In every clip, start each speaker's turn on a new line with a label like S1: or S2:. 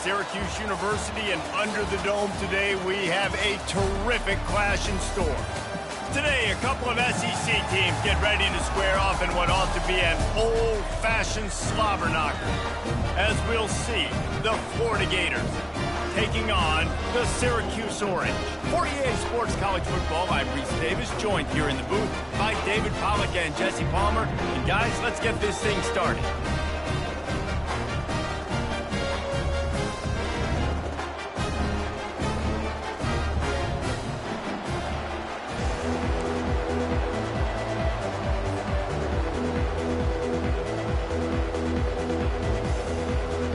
S1: Syracuse University, and under the dome today, we have a terrific clash in store. Today, a couple of SEC teams get ready to square off in what ought to be an old-fashioned slobber knocker. As we'll see, the Florida Gators taking on the Syracuse Orange. For EA Sports College Football, I'm Reese Davis, joined here in the booth by David Pollack and Jesse Palmer. And guys, let's get this thing started.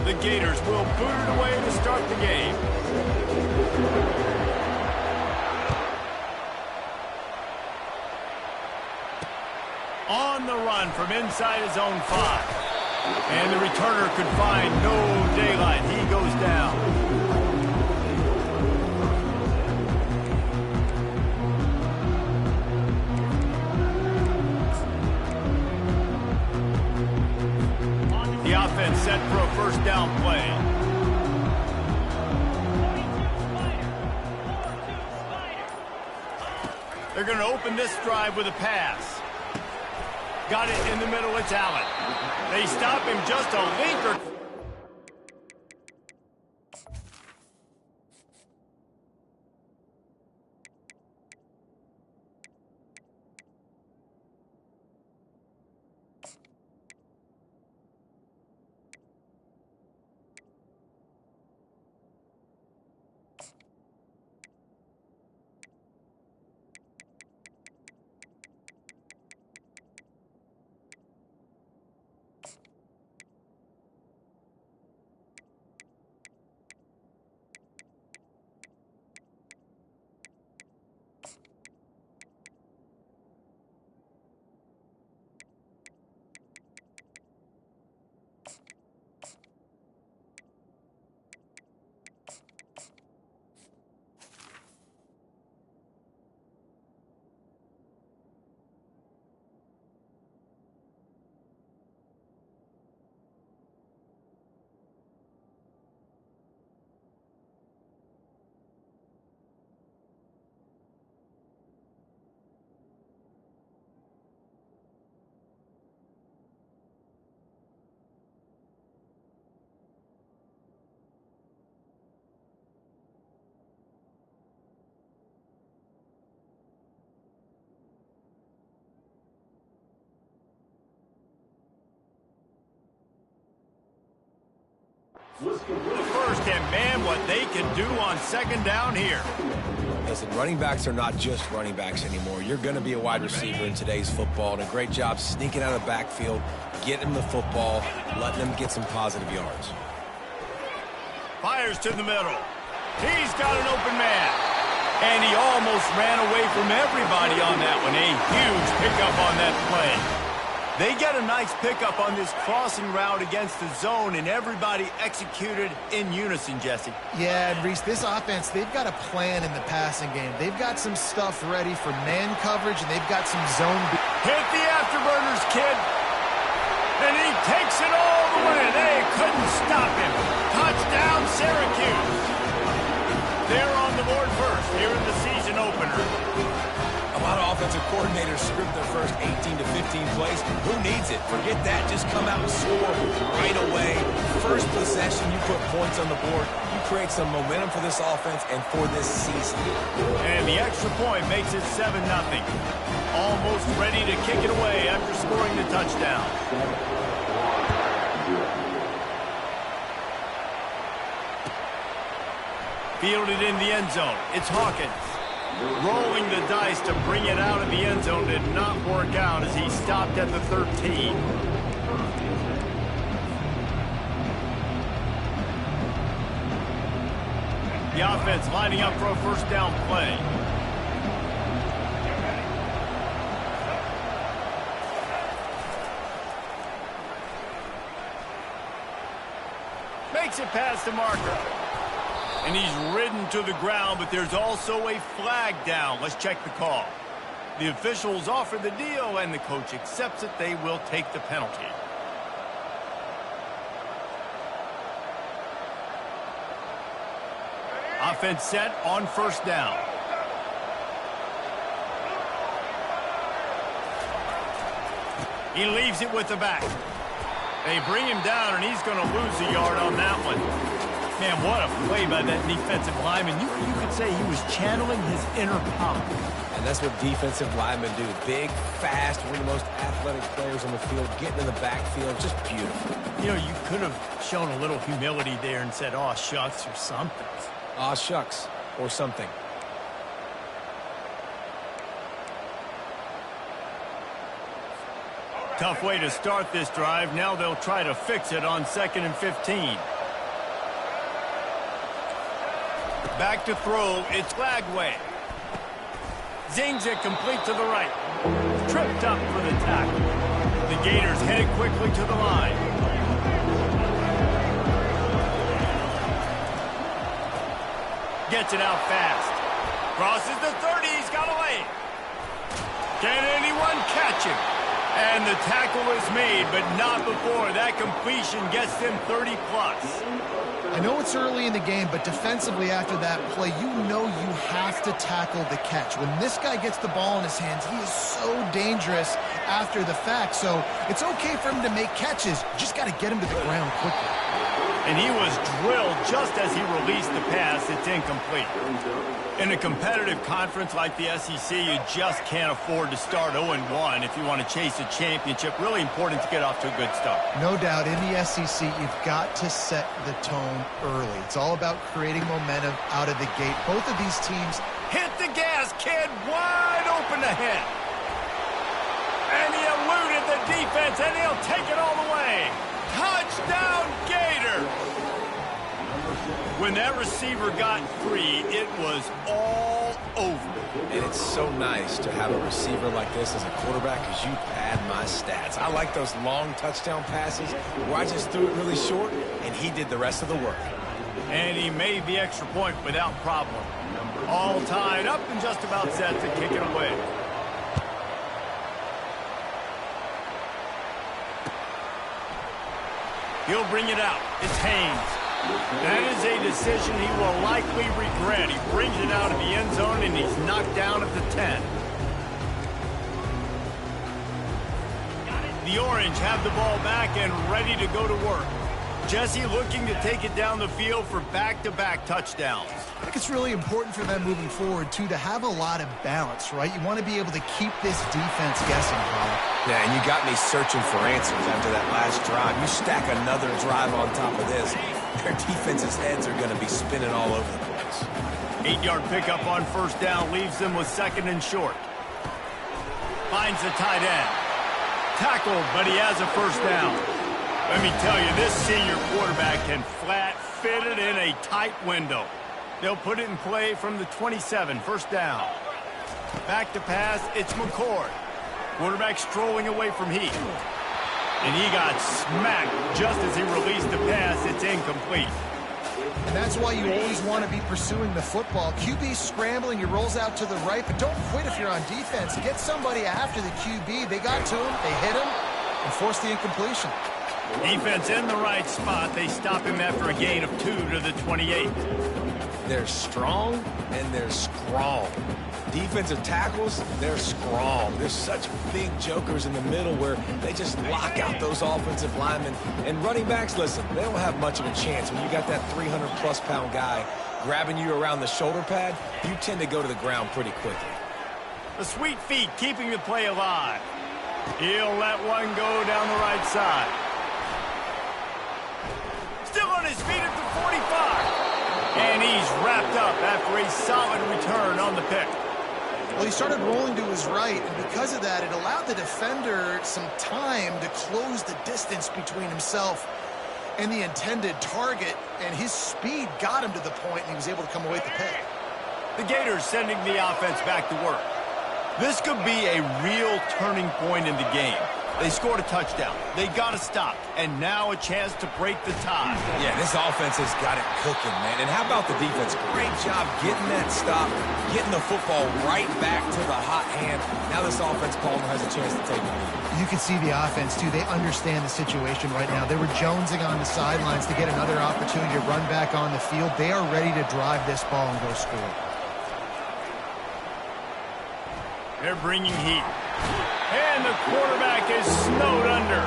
S1: The Gators will boot it away to start the game. On the run from inside his own 5. And the returner could find no daylight. He goes down. The offense set for a first down play. They're going to open this drive with a pass. Got it in the middle, it's Allen. They stop him just a link or... The first, and man, what they can do on second down here.
S2: Listen, running backs are not just running backs anymore. You're going to be a wide receiver in today's football, and a great job sneaking out of the backfield, getting them the football, letting them get some positive yards.
S1: Fires to the middle. He's got an open man. And he almost ran away from everybody on that one. A huge pickup on that play. They get a nice pickup on this crossing route against the zone, and everybody executed in unison, Jesse.
S3: Yeah, and Reese, this offense, they've got a plan in the passing game. They've got some stuff ready for man coverage, and they've got some zone...
S1: Hit the afterburners, kid. And he takes it all the way. They couldn't stop him. Touchdown, Syracuse. They're on the board first here in the season opener.
S2: A lot of offensive coordinators script their first 18 to 15 plays. Who needs it? Forget that. Just come out and score right away. First possession, you put points on the board. You create some momentum for this offense and for this season.
S1: And the extra point makes it 7-0. Almost ready to kick it away after scoring the touchdown. Fielded in the end zone. It's Hawkins. Rolling the dice to bring it out of the end zone did not work out as he stopped at the 13. The offense lining up for a first down play. Makes it past the marker. And he's ridden to the ground, but there's also a flag down. Let's check the call. The officials offer the deal, and the coach accepts it. They will take the penalty. Offense set on first down. He leaves it with the back. They bring him down, and he's going to lose a yard on that one. Man, what a play by that defensive lineman. You could say he was channeling his inner power.
S2: And that's what defensive linemen do. Big, fast, one of the most athletic players on the field, getting in the backfield, just beautiful.
S1: You know, you could have shown a little humility there and said, "Aw, shucks," or something.
S2: Aw, shucks, or something.
S1: Tough way to start this drive. Now they'll try to fix it on 2nd and 15. Back to throw. It's Lagway. Zings it complete to the right. Tripped up for the tackle. The Gators headed quickly to the line. Gets it out fast. Crosses the 30. He's got away. Can anyone catch him? And the tackle is made, but not before. That completion gets them 30-plus.
S3: I know it's early in the game, but defensively after that play, you know you have to tackle the catch. When this guy gets the ball in his hands, he is so dangerous after the fact. So it's okay for him to make catches. You just got to get him to the ground quickly.
S1: And he was drilled just as he released the pass. It's incomplete. In a competitive conference like the SEC, you just can't afford to start 0-1 if you want to chase a championship. Really important to get off to a good start.
S3: No doubt, in the SEC, you've got to set the tone early. It's all about creating momentum out of the gate. Both of these teams
S1: hit the gas, kid, wide open ahead. And he eluded the defense, and he'll take it all the way. Touchdown, Gator! When that receiver got free, it was all over.
S2: And it's so nice to have a receiver like this as a quarterback because you pad my stats. I like those long touchdown passes where I just threw it really short, and he did the rest of the work.
S1: And he made the extra point without problem. All tied up and just about set to kick it away. He'll bring it out. It's Haynes. That is a decision he will likely regret. He brings it out of the end zone, and he's knocked down at the 10. The Orange have the ball back and ready to go to work. Jesse looking to take it down the field for back-to-back touchdowns.
S3: I think it's really important for them moving forward, too, to have a lot of balance, right? You want to be able to keep this defense guessing, Colin.
S2: Yeah, and you got me searching for answers after that last drive. You stack another drive on top of this, their defense's heads are going to be spinning all over the place.
S1: 8-yard pickup on first down leaves them with 2nd and short. Finds the tight end. Tackled, but he has a first down. Let me tell you, this senior quarterback can flat fit it in a tight window. They'll put it in play from the 27, first down. Back to pass, it's McCord. Quarterback strolling away from Heath. And he got smacked just as he released the pass. It's incomplete.
S3: And that's why you always want to be pursuing the football. QB scrambling, he rolls out to the right, but don't quit if you're on defense. Get somebody after the QB. They got to him, they hit him, and forced the incompletion.
S1: Defense in the right spot. They stop him after a gain of 2 to the 28.
S2: They're strong and they're strong. Defensive tackles, they're strong. There's such big jokers in the middle where they just lock out those offensive linemen. And running backs, listen, they don't have much of a chance. When you got that 300-plus pound guy grabbing you around the shoulder pad, you tend to go to the ground pretty quickly.
S1: The sweet feet keeping the play alive. He'll let one go down the right side. Still on his feet at the 45. And he's wrapped up after a solid return on the pick.
S3: Well, he started rolling to his right, and because of that, it allowed the defender some time to close the distance between himself and the intended target, and his speed got him to the point, and he was able to come away with the pick.
S1: The Gators sending the offense back to work. This could be a real turning point in the game. They scored a touchdown. They got to stop. And now a chance to break the tie.
S2: Yeah, this offense has got it cooking, man. And how about the defense? Great job getting that stop, getting the football right back to the hot hand. Now this offense, Palmer, has a chance to take the lead.
S3: You can see the offense, too. They understand the situation right now. They were jonesing on the sidelines to get another opportunity to run back on the field. They are ready to drive this ball and go score.
S1: They're bringing heat. And the quarterback is snowed under.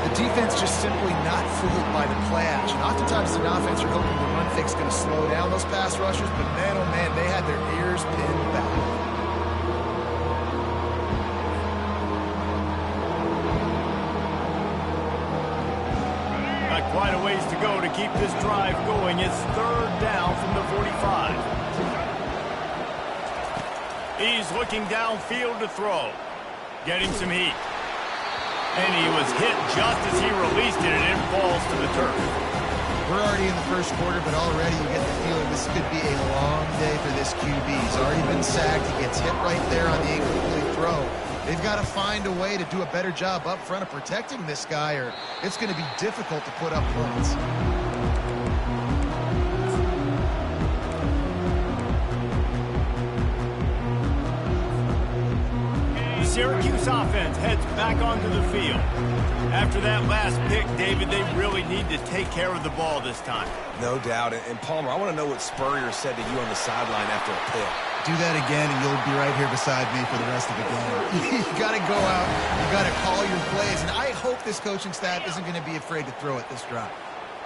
S3: The defense just simply not fooled by the play action. Oftentimes, as an offense, you're hoping the run fake's going to slow down those pass rushers, but man, oh man, they had their ears pinned back.
S1: Got quite a ways to go to keep this drive going. It's third down from the 45. He's looking downfield to throw. Getting some heat. And he was hit just as he released it, and it falls to the turf.
S3: We're already in the first quarter, but already you get the feeling this could be a long day for this QB. He's already been sacked. He gets hit right there on the incomplete throw. They've got to find a way to do a better job up front of protecting this guy, or it's going to be difficult to put up points.
S1: Syracuse offense heads back onto the field. After that last pick, David, they really need to take care of the ball this time.
S2: No doubt. And Palmer, I want to know what Spurrier said to you on the sideline after a pick.
S3: Do that again, and you'll be right here beside me for the rest of the game. You got to go out. You got to call your plays. And I hope this coaching staff isn't going to be afraid to throw it this drive.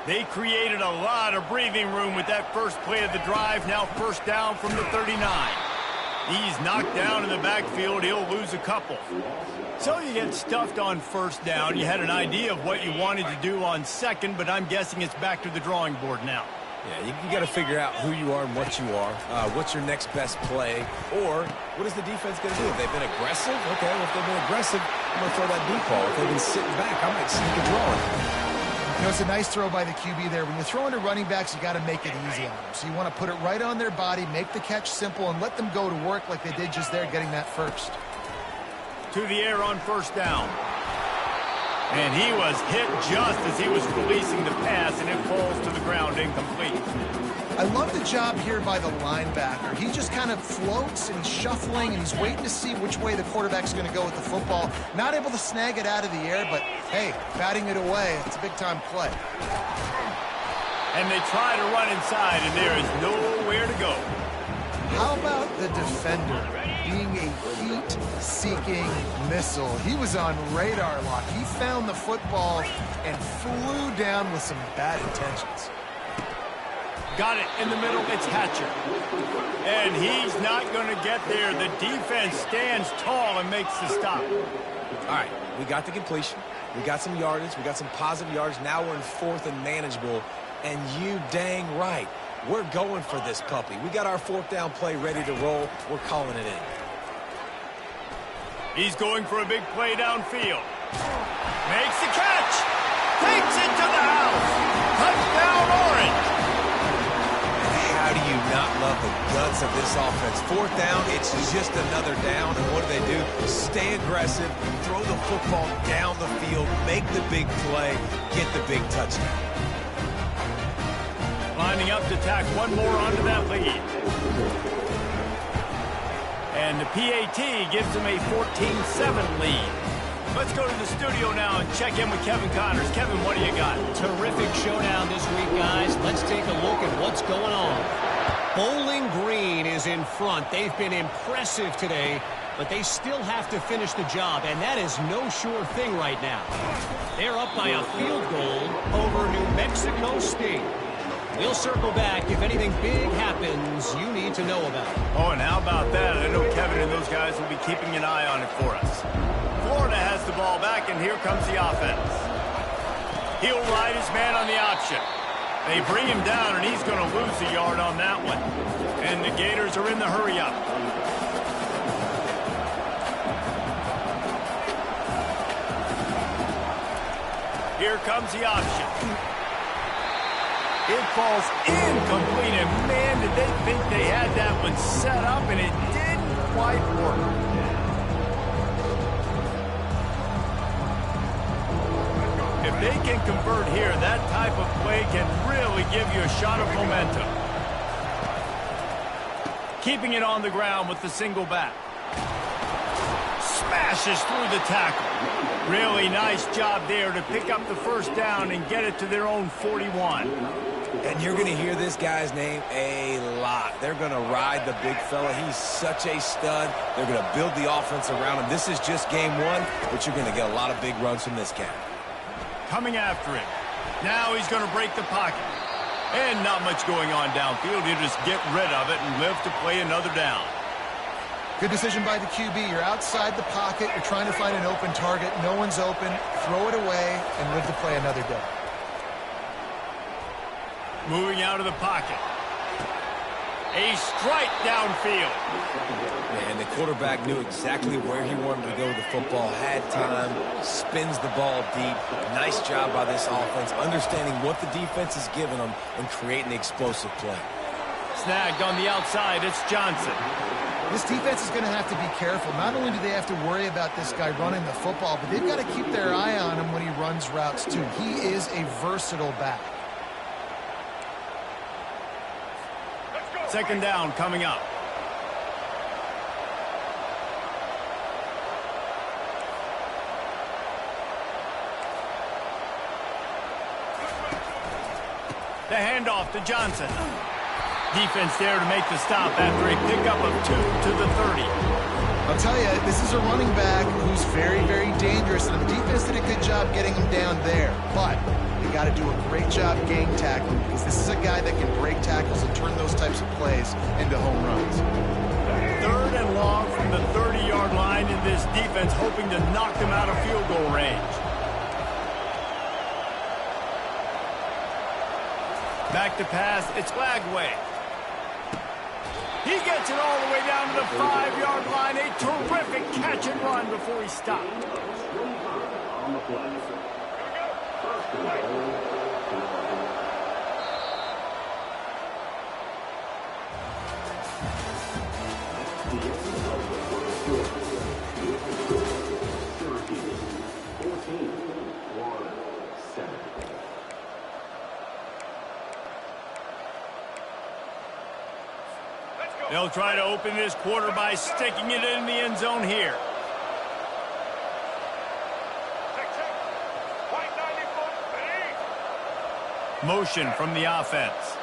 S1: They created a lot of breathing room with that first play of the drive. Now first down from the 39. He's knocked down in the backfield. He'll lose a couple. So you get stuffed on first down. You had an idea of what you wanted to do on second, but I'm guessing it's back to the drawing board now.
S2: Yeah, you got to figure out who you are and what you are. What's your next best play? Or what is the defense going to do? If they've been aggressive, okay, well, if they've been aggressive, I'm going to throw that deep ball. If they've been sitting back, I might sneak a draw in.
S3: You know, it's a nice throw by the QB there. When you're throwing to running backs, you got to make it easy on them. So you want to put it right on their body, make the catch simple, and let them go to work like they did just there, getting that first.
S1: To the air on first down. And he was hit just as he was releasing the pass, and it falls to the ground incomplete.
S3: I love the job here by the linebacker. He just kind of floats and he's shuffling and he's waiting to see which way the quarterback's going to go with the football. Not able to snag it out of the air, but hey, batting it away, it's a big-time play.
S1: And they try to run inside, and there is nowhere to go.
S3: How about the defender being a heat-seeking missile? He was on radar lock. He found the football and flew down with some bad intentions.
S1: Got it in the middle. It's Hatcher. And he's not going to get there. The defense stands tall and makes the stop.
S2: All right, we got the completion. We got some yardage. We got some positive yards. Now we're in fourth and manageable. And you dang right. We're going for this puppy. We got our fourth down play ready to roll. We're calling it in.
S1: He's going for a big play downfield. Makes the catch. Takes it to the house. Touchdown, Orange.
S2: How do you not love the guts of this offense? Fourth down, it's just another down. And what do? Stay aggressive, throw the football down the field, make the big play, get the big touchdown.
S1: Lining up to tack one more onto that lead. And the PAT gives him a 14-7 lead. Let's go to the studio now and check in with Kevin Connors. Kevin, what do you got?
S4: Terrific showdown this week, guys. Let's take a look at what's going on. Bowling Green is in front. They've been impressive today, but they still have to finish the job, and that is no sure thing right now. They're up by a field goal over New Mexico State. We'll circle back if anything big happens you need to know about.
S1: Oh, and how about that? I know Kevin and those guys will be keeping an eye on it for us. Florida has the ball back, and here comes the offense. He'll ride his man on the option. They bring him down, and he's going to lose a yard on that one. And the Gators are in the hurry-up. Here comes the option. It falls incomplete, and man, did they think they had that one set up, and it didn't quite work. If they can convert here, that type of play can really give you a shot of momentum. Keeping it on the ground with the single back. Smashes through the tackle. Really nice job there to pick up the first down and get it to their own 41.
S2: And you're going to hear this guy's name a lot. They're going to ride the big fella. He's such a stud. They're going to build the offense around him. This is just game one, but you're going to get a lot of big runs from this cat.
S1: Coming after him. Now he's going to break the pocket. And not much going on downfield. He'll just get rid of it and live to play another down.
S3: Good decision by the QB. You're outside the pocket. You're trying to find an open target. No one's open. Throw it away and live to play another day.
S1: Moving out of the pocket. A strike downfield.
S2: And the quarterback knew exactly where he wanted to go with the football. Had time. Spins the ball deep. Nice job by this offense. Understanding what the defense is giving them and creating the explosive play.
S1: Snagged on the outside. It's Johnson.
S3: This defense is going to have to be careful. Not only do they have to worry about this guy running the football, but they've got to keep their eye on him when he runs routes too. He is a versatile back.
S1: Second down coming up. The handoff to Johnson. Defense there to make the stop after a pickup of 2 to the 30.
S3: I'll tell you, this is a running back who's very, very dangerous, and the defense did a good job getting him down there. But they got to do a great job gang tackling because this is a guy that can break tackles and turn those types of plays into home runs.
S1: Third and long from the 30-yard line in this defense, hoping to knock them out of field goal range. Back to pass, it's Lagway. He gets it all the way down to the 5-yard line. A terrific catch and run before he stopped. They'll try to open this quarter by sticking it in the end zone here. Motion from the offense.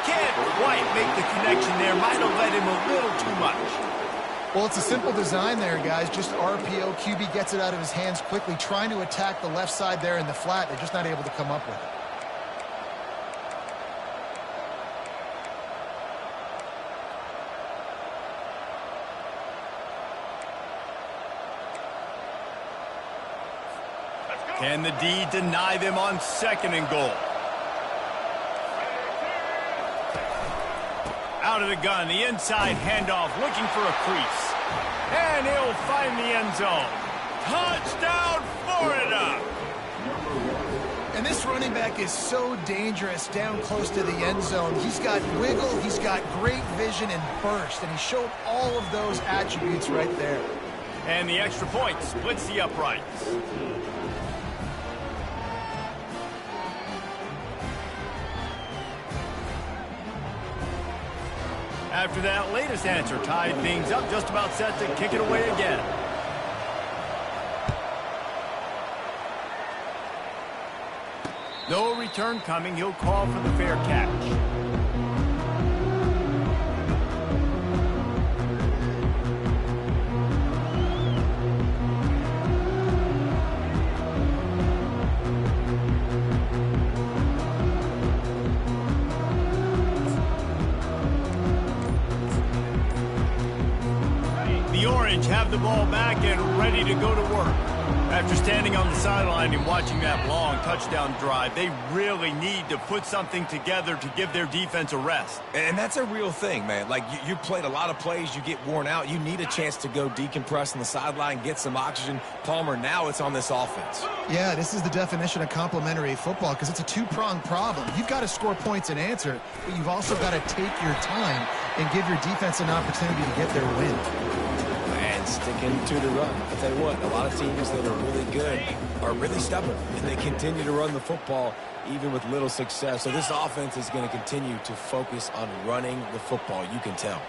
S1: Can't quite make the connection there. Might have led him a little too much.
S3: Well, it's a simple design there, guys. Just RPO. QB gets it out of his hands quickly, trying to attack the left side there in the flat. They're just not able to come up with it.
S1: Can the D deny them on second and goal? Out of the gun, the inside handoff, looking for a crease. And he'll find the end zone. Touchdown, Florida!
S3: And this running back is so dangerous down close to the end zone. He's got wiggle, he's got great vision and burst, and he showed all of those attributes right there.
S1: And the extra point splits the uprights. After that latest answer, tied things up, just about set to kick it away again. No return coming. He'll call for the fair catch. Have the ball back and ready to go to work. After standing on the sideline and watching that long touchdown drive, they really need to put something together to give their defense a rest.
S2: And that's a real thing, man. Like, you played a lot of plays, you get worn out. You need a chance to go decompress on the sideline, get some oxygen. Palmer, now it's on this offense.
S3: Yeah, this is the definition of complementary football because it's a two-pronged problem. You've got to score points and answer, but you've also got to take your time and give your defense an opportunity to get their win.
S2: sticking to the run. I'll tell you what, a lot of teams that are really good are really stubborn, and they continue to run the football even with little success. So this offense is going to continue to focus on running the football. You can tell.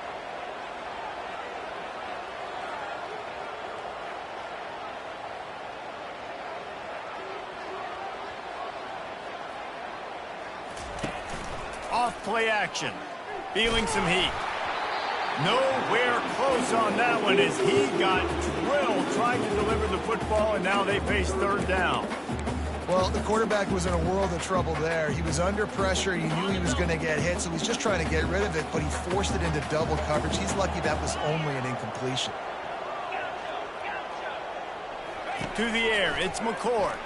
S1: Off play action. Feeling some heat. Nowhere close on that one as he got drilled trying to deliver the football, and now they face third down.
S3: Well, the quarterback was in a world of trouble there. He was under pressure. He knew he was going to get hit, so he's just trying to get rid of it, but he forced it into double coverage. He's lucky that was only an incompletion.
S1: To the air, it's McCord.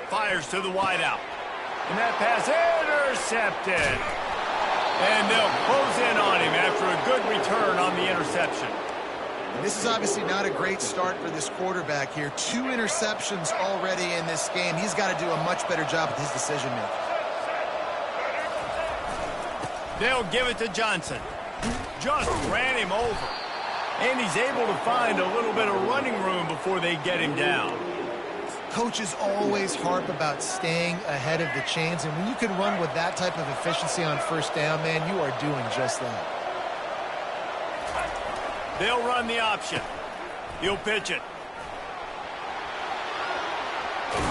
S1: Fires to the wideout. And that pass intercepted. And they'll close in on him after a good return on the interception.
S3: And this is obviously not a great start for this quarterback here. 2 interceptions already in this game. He's got to do a much better job with his decision-making.
S1: They'll give it to Johnson. Just ran him over. And he's able to find a little bit of running room before they get him down.
S3: Coaches always harp about staying ahead of the chains, and when you can run with that type of efficiency on first down, man, you are doing just that.
S1: They'll run the option. He'll pitch it.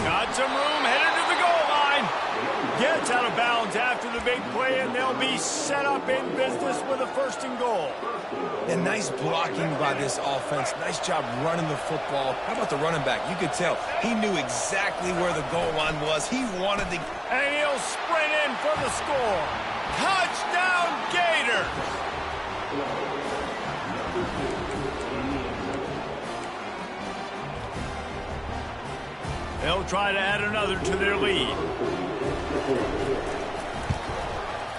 S1: Got some room, headed to the goal line. Gets out of bounds after the big play, and they'll be set up in business with a 1st and goal.
S2: And nice blocking by this offense. Nice job running the football. How about the running back? You could tell he knew exactly where the goal line was. He wanted to...
S1: And he'll sprint in for the score. Touchdown, Gators! They'll try to add another to their lead.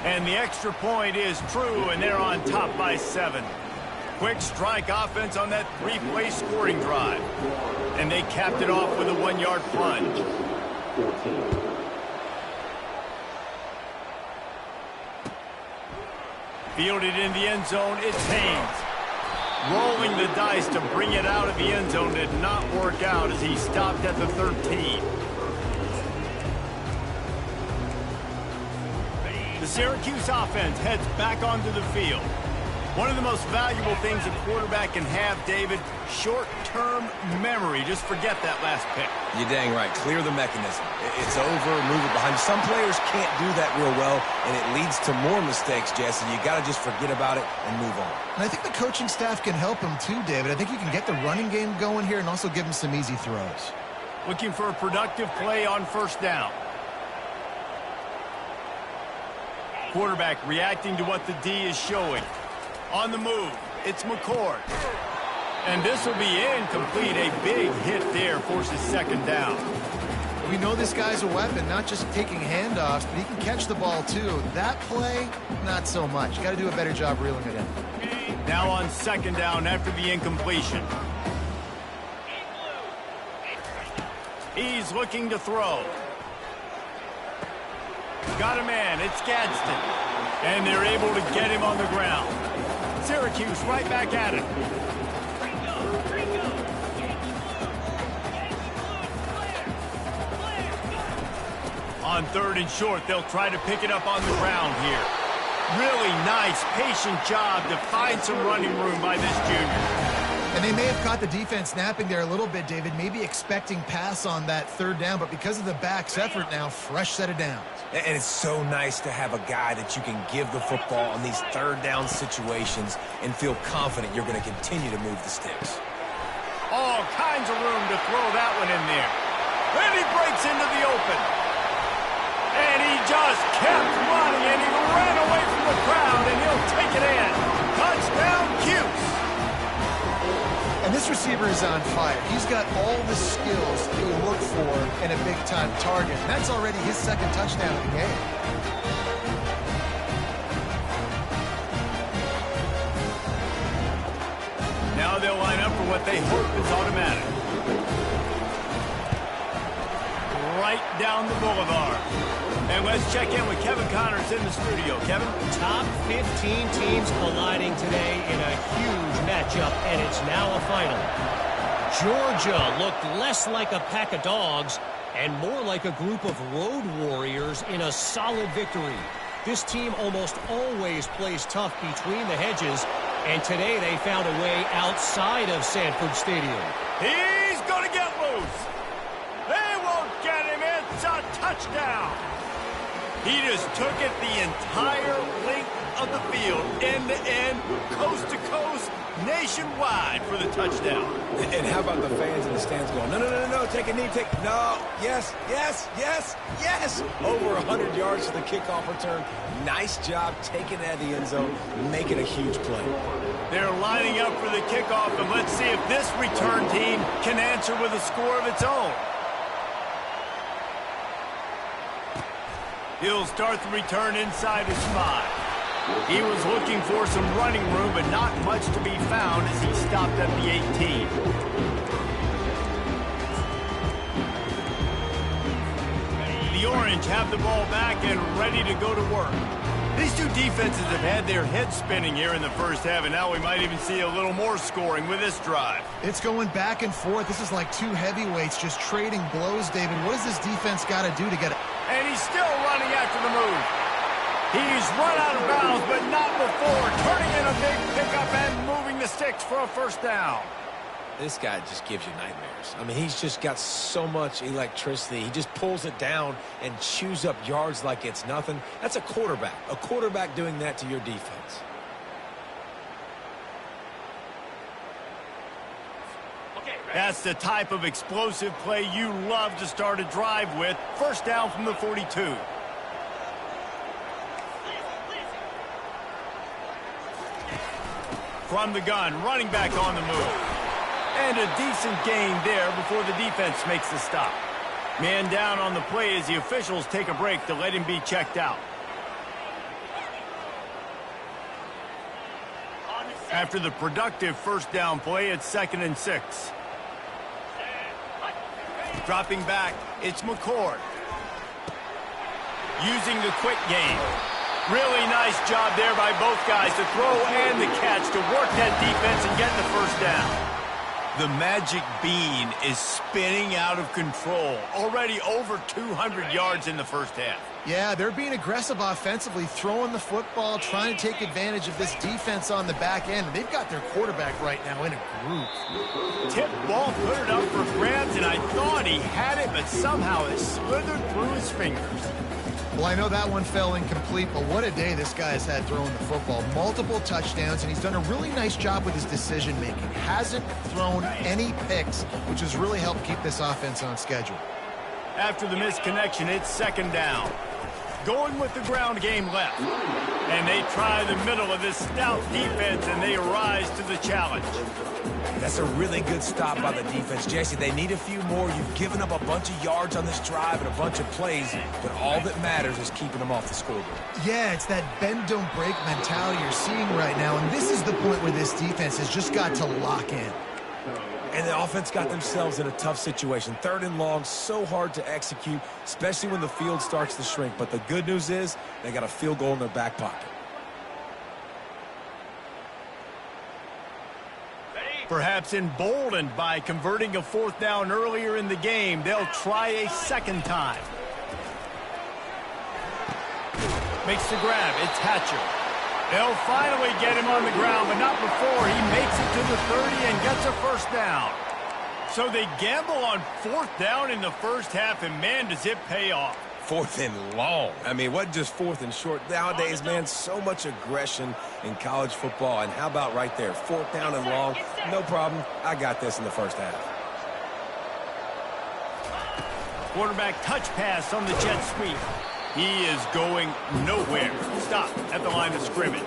S1: And the extra point is true, and they're on top by 7. Quick strike offense on that 3-play scoring drive. And they capped it off with a 1-yard plunge. Fielded in the end zone, it's Haynes. Rolling the dice to bring it out of the end zone did not work out as he stopped at the 13. The Syracuse offense heads back onto the field. One of the most valuable things a quarterback can have, David, short-term memory. Just forget that last pick.
S2: You're dang right. Clear the mechanism. It's over, move it behind. Some players can't do that real well, and it leads to more mistakes, Jesse. You got to just forget about it and move on.
S3: And I think the coaching staff can help him too, David. I think you can get the running game going here and also give him some easy throws.
S1: Looking for a productive play on 1st down. Quarterback reacting to what the D is showing. On the move, it's McCord. And this will be incomplete. A big hit there forces 2nd down.
S3: We know this guy's a weapon, not just taking handoffs, but he can catch the ball too. That play, not so much. Got to do a better job reeling it in.
S1: Now on 2nd down after the incompletion. He's looking to throw. Got a man, it's Gadsden. And they're able to get him on the ground. Syracuse right back at it. On 3rd and short, they'll try to pick it up on the ground here. Really nice, patient job to find some running room by this junior.
S3: And they may have caught the defense napping there a little bit, David, maybe expecting pass on that 3rd down, but because of the back's effort now, fresh set of downs.
S2: And it's so nice to have a guy that you can give the football on these 3rd down situations and feel confident you're going to continue to move the sticks.
S1: All kinds of room to throw that one in there. And he breaks into the open. And he just kept running, and he ran away from the crowd, and he'll take it in. Touchdown, Cuse.
S3: And this receiver is on fire. He's got all the skills that you look for in a big-time target. That's already his 2nd touchdown of the game.
S1: Now they'll line up for what they hope is automatic. right down the boulevard. And let's check in with Kevin Connors in the studio. Kevin?
S4: Top 15 teams colliding today in a huge matchup, and it's now a final. Georgia looked less like a pack of dogs and more like a group of road warriors in a solid victory. This team almost always plays tough between the hedges, and today they found a way outside of Sanford Stadium.
S1: He's going to get loose. They won't get him. It's a touchdown. He just took it the entire length of the field, end to end, coast to coast, nationwide for the touchdown.
S2: And how about the fans in the stands going, no, no, no, no, take a knee, no, yes, yes, yes, yes. Over 100 yards to the kickoff return. Nice job taking it out of the end zone, making a huge play.
S1: They're lining up for the kickoff, and let's see if this return team can answer with a score of its own. He'll start the return inside his 5. He was looking for some running room, but not much to be found as he stopped at the 18. The Orange have the ball back and ready to go to work. These two defenses have had their heads spinning here in the first half, and now we might even see a little more scoring with this drive.
S3: It's going back and forth. This is like two heavyweights just trading blows, David. What does this defense got to do to get it?
S1: And he's still running after the move. He's run out of bounds, but not before. Turning in a big pickup and moving the sticks for a first down.
S2: This guy just gives you nightmares. I mean, he's just got so much electricity. He just pulls it down and chews up yards like it's nothing. That's a quarterback. A quarterback doing that to your defense.
S1: That's the type of explosive play you love to start a drive with. First down from the 42. From the gun, running back on the move. And a decent gain there before the defense makes the stop. Man down on the play as the officials take a break to let him be checked out. After the productive first down play, it's 2nd and 6. Dropping back, it's McCord. Using the quick game. Really nice job there by both guys to throw and the catch to work that defense and get the first down. The magic bean is spinning out of control. Already over 200 yards in the first half.
S3: Yeah, they're being aggressive offensively, throwing the football, trying to take advantage of this defense on the back end. They've got their quarterback right now in a group.
S1: Tip ball, put it up for grabs, and I thought he had it, but somehow it slithered through his fingers.
S3: Well, I know that one fell incomplete, but what a day this guy has had throwing the football. Multiple touchdowns, and he's done a really nice job with his decision-making. Hasn't thrown any picks, which has really helped keep this offense on schedule.
S1: After the misconnection, it's 2nd down. Going with the ground game left. And they try the middle of this stout defense, and they rise to the challenge.
S2: That's a really good stop by the defense. Jesse, they need a few more. You've given up a bunch of yards on this drive and a bunch of plays, but all that matters is keeping them off the scoreboard.
S3: Yeah, it's that bend, don't break mentality you're seeing right now, and this is the point where this defense has just got to lock in.
S2: And the offense got themselves in a tough situation. 3rd and long, so hard to execute, especially when the field starts to shrink. But the good news is they got a field goal in their back pocket.
S1: Perhaps emboldened by converting a 4th down earlier in the game, they'll try a 2nd time. Makes the grab. It's Hatcher. They'll finally get him on the ground, but not before he makes it to the 30 and gets a first down. So they gamble on 4th down in the first half, and man, does it pay off.
S2: 4th and long. I mean, what just 4th and short? Nowadays, man, so much aggression in college football. And how about right there? 4th down and long. No problem. I got this in the first half.
S1: Quarterback touch pass on the jet sweep. He is going nowhere. Stop at the line of scrimmage.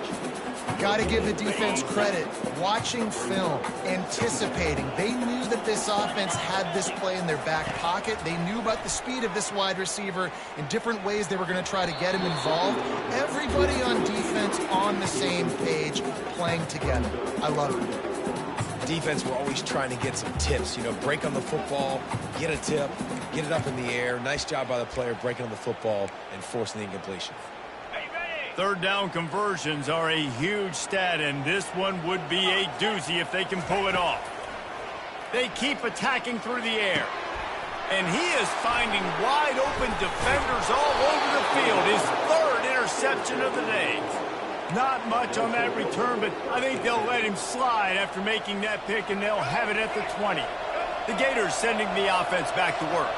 S3: Got to give the defense credit. Watching film, anticipating. They knew that this offense had this play in their back pocket. They knew about the speed of this wide receiver in different ways they were going to try to get him involved. Everybody on defense on the same page, playing together. I love it.
S2: defense were always trying to get some tips. You know, break on the football, get a tip, get it up in the air. Nice job by the player breaking on the football and forcing the incompletion.
S1: Third down conversions are a huge stat, and this one would be a doozy if they can pull it off. They keep attacking through the air. And he is finding wide open defenders all over the field. His third interception of the day. Not much on that return, but I think they'll let him slide after making that pick, and they'll have it at the 20. The Gators sending the offense back to work.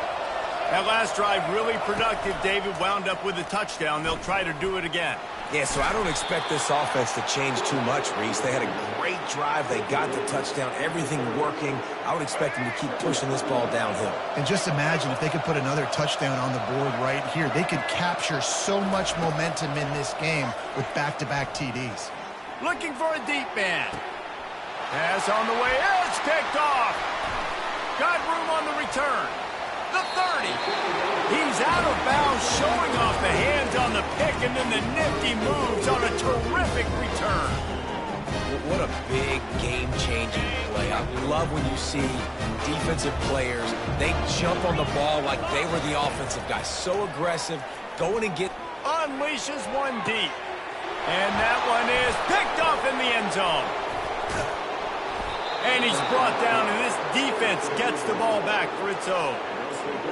S1: That last drive really productive. David wound up with a touchdown. They'll try to do it again.
S2: Yeah, so I don't expect this offense to change too much, Reese. They had a great drive. They got the touchdown. Everything working. I would expect them to keep pushing this ball downhill.
S3: And just imagine if they could put another touchdown on the board right here. They could capture so much momentum in this game with back-to-back TDs.
S1: Looking for a deep man. Pass on the way. It's picked off. Got room on the return. The 30. He's out of bounds, showing off the hands on the pick, and then the nifty moves on a terrific return.
S2: What a big game-changing play. I love when you see defensive players, they jump on the ball like they were the offensive guys. So aggressive, going and get...
S1: Unleashes one deep. And that one is picked off in the end zone. And he's brought down, and this defense gets the ball back for its own.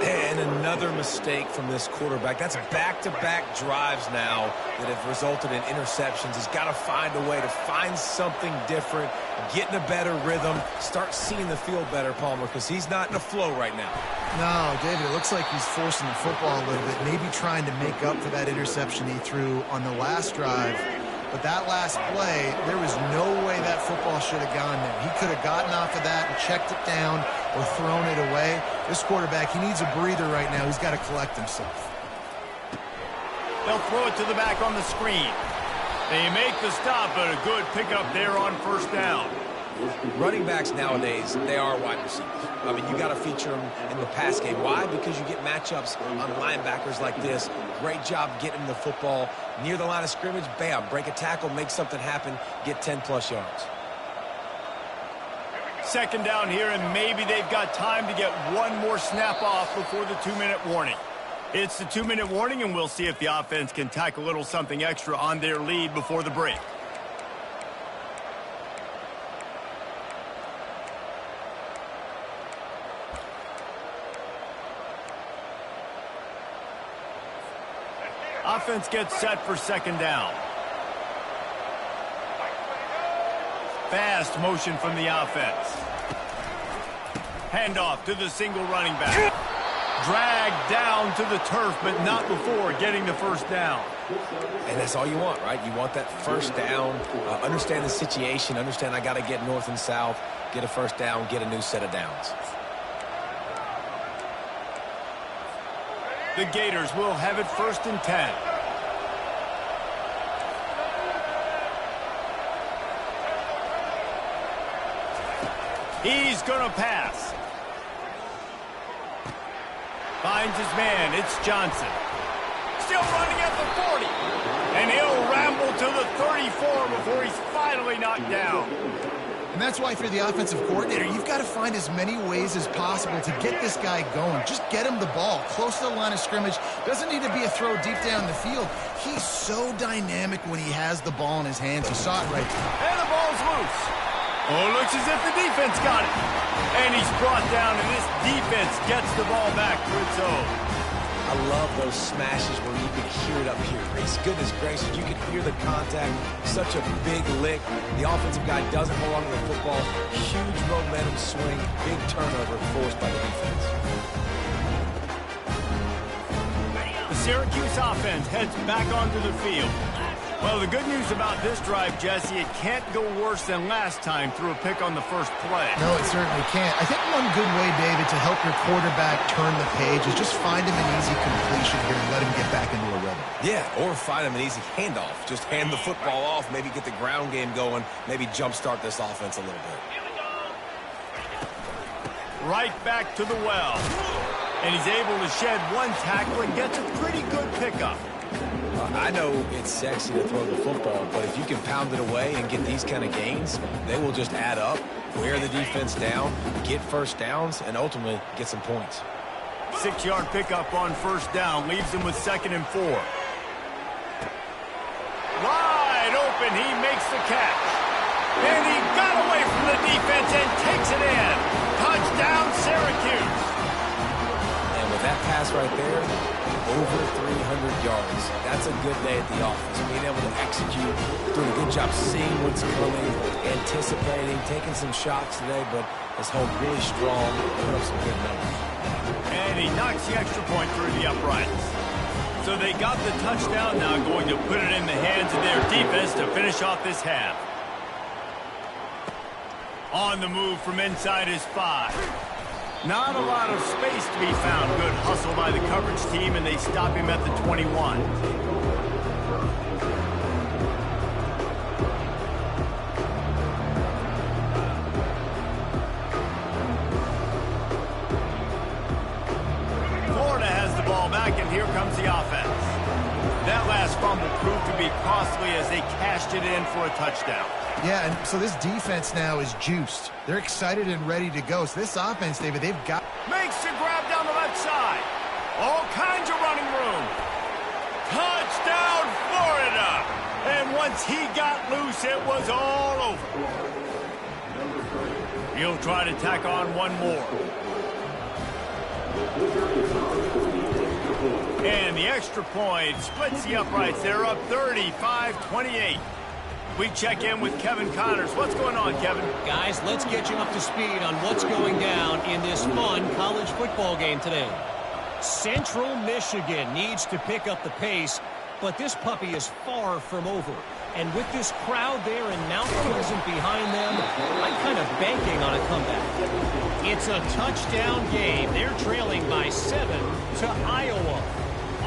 S2: And another mistake from this quarterback. That's back-to-back drives now that have resulted in interceptions. He's got to find a way to find something different, get in a better rhythm, start seeing the field better, Palmer, because he's not in a flow right now.
S3: No, David, it looks like he's forcing the football a little bit, maybe trying to make up for that interception he threw on the last drive. But that last play, there was no way that football should have gone there. He could have gotten off of that and checked it down or thrown it away. This quarterback, he needs a breather right now. He's got to collect himself.
S1: They'll throw it to the back on the screen. They make the stop, but a good pickup there on first down.
S2: Running backs nowadays, they are wide receivers. I mean, you got to feature them in the pass game. Why? Because you get matchups on linebackers like this. Great job getting the football near the line of scrimmage. Bam, break a tackle, make something happen, get 10-plus yards.
S1: Second down here, and maybe they've got time to get one more snap off before the 2-minute warning. It's the 2-minute warning, and we'll see if the offense can tack a little something extra on their lead before the break. Offense gets set for second down. Fast motion from the offense. Handoff to the single running back. Dragged down to the turf, but not before getting the first down.
S2: And that's all you want, right? You want that first down, understand the situation, understand I got to get north and south, get a first down, get a new set of downs.
S1: The Gators will have it 1st and 10. He's going to pass. Finds his man. It's Johnson. Still running at the 40. And he'll ramble to the 34 before he's finally knocked down.
S3: And that's why, if you're the offensive coordinator, you've got to find as many ways as possible to get this guy going. Just get him the ball close to the line of scrimmage. Doesn't need to be a throw deep down the field. He's so dynamic when he has the ball in his hands. You saw it right there.
S1: And the ball's loose. Oh, looks as if the defense got it. And he's brought down, and this defense gets the ball back for its own.
S2: I love those smashes where you can hear it up here, Reese. Goodness gracious, you can hear the contact. Such a big lick. The offensive guy doesn't hold on to the football. Huge momentum swing. Big turnover forced by the defense.
S1: The Syracuse offense heads back onto the field. Well, the good news about this drive, Jesse, it can't go worse than last time through a pick on the first play.
S3: No, it certainly can't. I think one good way, David, to help your quarterback turn the page is just find him an easy completion here and let him get back into a rhythm.
S2: Yeah, or find him an easy handoff. Just hand the football off, maybe get the ground game going, maybe jumpstart this offense a little bit.
S1: Right back to the well. And he's able to shed one tackle and gets a pretty good pickup.
S2: I know it's sexy to throw the football, but if you can pound it away and get these kind of gains, they will just add up, wear the defense down, get first downs, and ultimately get some points.
S1: 6-yard pickup on first down leaves him with 2nd and 4. Wide open, he makes the catch. And he got away from the defense and takes it in. Touchdown, Syracuse.
S2: And with that pass right there, over 300 yards. That's a good day at the office. Being able to execute, doing a good job seeing what's coming, anticipating, taking some shots today, but has held really strong, put up some good numbers.
S1: And he knocks the extra point through the uprights. So they got the touchdown, now going to put it in the hands of their defense to finish off this half. On the move from inside his 5. Not a lot of space to be found. Good hustle by the coverage team, and they stop him at the 21. Florida has the ball back, and here comes the offense. That last fumble proved to be costly as they cashed it in for a touchdown.
S3: Yeah, and so this defense now is juiced. They're excited and ready to go. So this offense, David, they've got...
S1: Makes the grab down the left side. All kinds of running room. Touchdown, Florida. And once he got loose, it was all over. He'll try to tack on one more. And the extra point splits the uprights. They're up 35-28. We check in with Kevin Connors. What's going on, Kevin?
S4: Guys, let's get you up to speed on what's going down in this fun college football game today. Central Michigan needs to pick up the pace, but this puppy is far from over. And with this crowd there and Mount Pleasant behind them, I'm kind of banking on a comeback. It's a touchdown game. They're trailing by 7 to Iowa.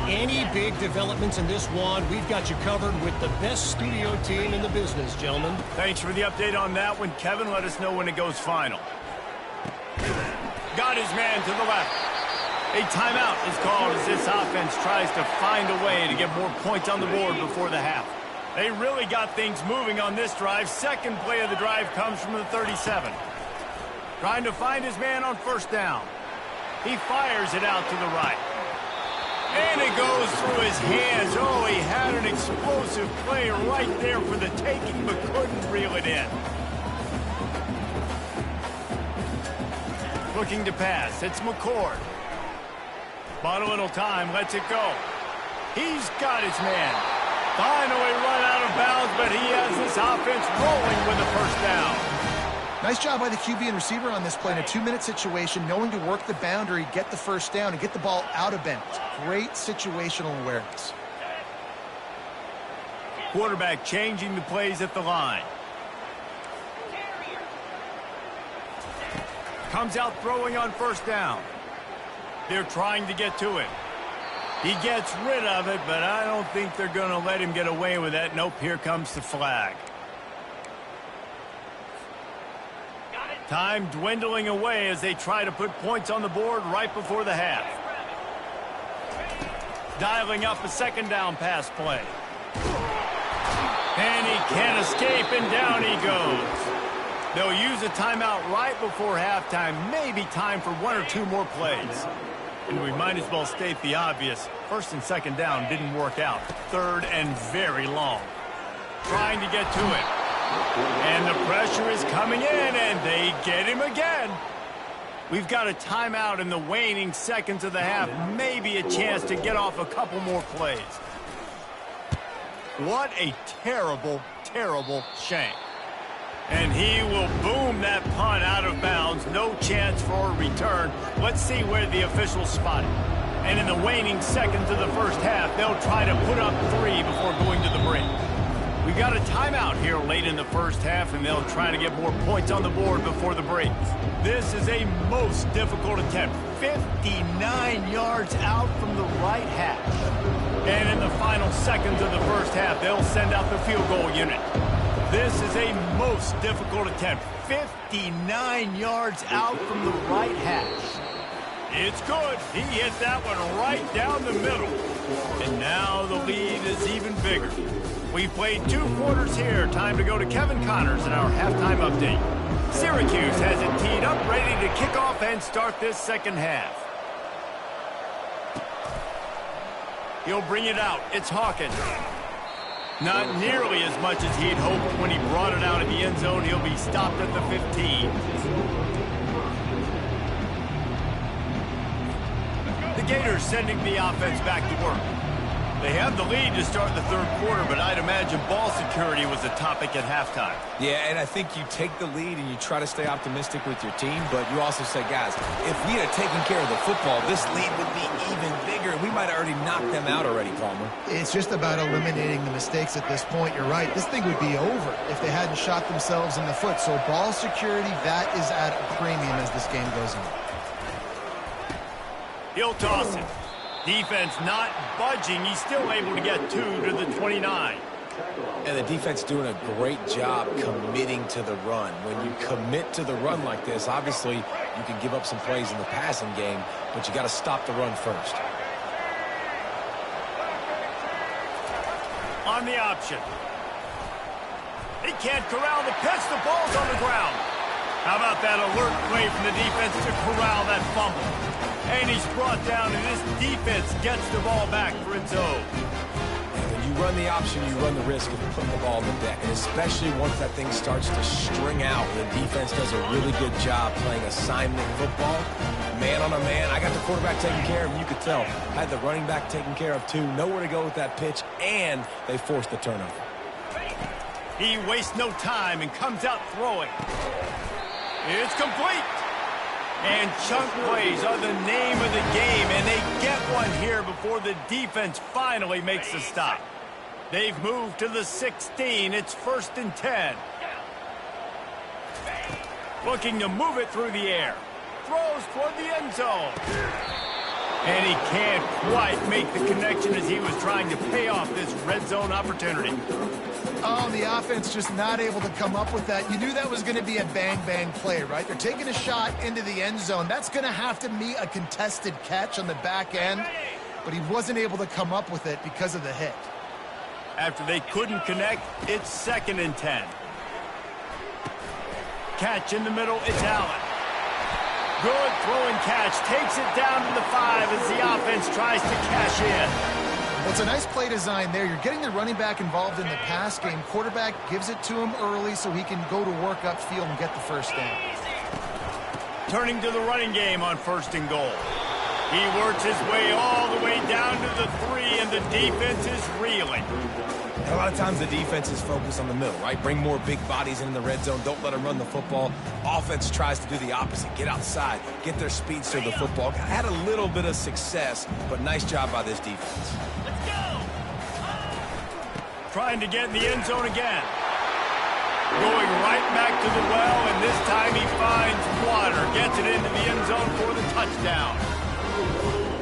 S4: Any big developments in this one, we've got you covered with the best studio team in the business, gentlemen.
S1: Thanks for the update on that one, Kevin. Let us know when it goes final. Got his man to the left. A timeout is called as this offense tries to find a way to get more points on the board before the half. They really got things moving on this drive. Second play of the drive comes from the 37. Trying to find his man on first down. He fires it out to the right. And it goes through his hands. Oh, he had an explosive play right there for the taking, but couldn't reel it in. Looking to pass. It's McCord. Bought a little time. Lets it go. He's got his man. Finally run out of bounds, but he has this offense rolling with a first down.
S3: Nice job by the QB and receiver on this play in a 2-minute situation, knowing to work the boundary, get the first down, and get the ball out of bounds. Great situational awareness.
S1: Quarterback changing the plays at the line. Comes out throwing on first down. They're trying to get to it. He gets rid of it, but I don't think they're going to let him get away with that. Nope, here comes the flag. Time dwindling away as they try to put points on the board right before the half. Dialing up a second down pass play. And he can't escape, and down he goes. They'll use a timeout right before halftime. Maybe time for one or two more plays. And we might as well state the obvious. First and second down didn't work out. Third and very long. Trying to get to it. And the pressure is coming in, and they get him again. We've got a timeout in the waning seconds of the half. Maybe a chance to get off a couple more plays. What a terrible, terrible shame. And he will boom that punt out of bounds. No chance for a return. Let's see where the officials spot it. And in the waning seconds of the first half, they'll try to put up 3 before going to the break. We got a timeout here late in the first half, and they'll try to get more points on the board before the break. This is a most difficult attempt. 59 yards out from the right hash. And in the final seconds of the first half, they'll send out the field goal unit. This is a most difficult attempt. 59 yards out from the right hash. It's good. He hit that one right down the middle. And now the lead is even bigger. We've played 2 quarters here. Time to go to Kevin Connors in our halftime update. Syracuse has it teed up, ready to kick off and start this second half. He'll bring it out. It's Hawkins. Not nearly as much as he'd hoped when he brought it out in the end zone. He'll be stopped at the 15. The Gators sending the offense back to work. They have the lead to start the third quarter, but I'd imagine ball security was a topic at halftime.
S2: Yeah, and I think you take the lead and you try to stay optimistic with your team, but you also say, guys, if we had taken care of the football, this lead would be even bigger. We might have already knocked them out already, Palmer.
S3: It's just about eliminating the mistakes at this point. You're right. This thing would be over if they hadn't shot themselves in the foot. So ball security, that is at a premium as this game goes on.
S1: He'll toss it. Defense not budging. He's still able to get 2 to the 29.
S2: And the defense doing a great job committing to the run. When you commit to the run like this, obviously you can give up some plays in the passing game, but you got to stop the run first.
S1: On the option. He can't corral the pitch. The ball's on the ground. How about that alert play from the defense to corral that fumble? And he's brought down, and this defense gets the ball back for its own.
S2: And when you run the option, you run the risk of putting the ball on the deck, and especially once that thing starts to string out, the defense does a really good job playing assignment football. Man on a man. I got the quarterback taken care of, and you could tell. I had the running back taken care of, too. Nowhere to go with that pitch, and they forced the turnover.
S1: He wastes no time and comes out throwing. It's complete. And chunk plays are the name of the game, and they get one here before the defense finally makes the stop. They've moved to the 16. It's 1st and 10. Looking to move it through the air. Throws toward the end zone. And he can't quite make the connection as he was trying to pay off this red zone opportunity.
S3: Oh, the offense just not able to come up with that. You knew that was going to be a bang-bang play, right? They're taking a shot into the end zone. That's going to have to be a contested catch on the back end, but he wasn't able to come up with it because of the hit.
S1: After they couldn't connect, it's 2nd and 10. Catch in the middle, it's Allen. Good throwing catch, takes it down to the 5 as the offense tries to cash in.
S3: Well, it's a nice play design there. You're getting the running back involved in the pass game. Quarterback gives it to him early so he can go to work upfield and get the first down.
S1: Turning to the running game on 1st and goal. He works his way all the way down to the 3, and the defense is reeling.
S2: And a lot of times the defense is focused on the middle, right? Bring more big bodies in the red zone. Don't let them run the football. Offense tries to do the opposite. Get outside. Get their speeds to the football. Had a little bit of success, but nice job by this defense.
S1: Let's go! Trying to get in the end zone again. Going right back to the well, and this time he finds water. Gets it into the end zone for the touchdown.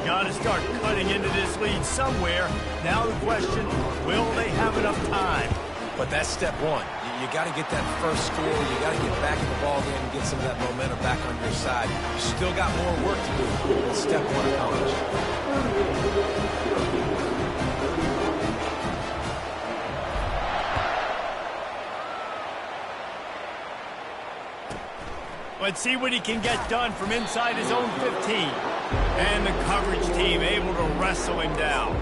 S1: Got to start cutting into this lead somewhere. Now the question, will they have enough time?
S2: But that's step one. You got to get that first score. You got to get back in the ball game and get some of that momentum back on your side. You still got more work to do. But step one accomplished.
S1: Let's see what he can get done from inside his own 15. And the coverage team able to wrestle him down.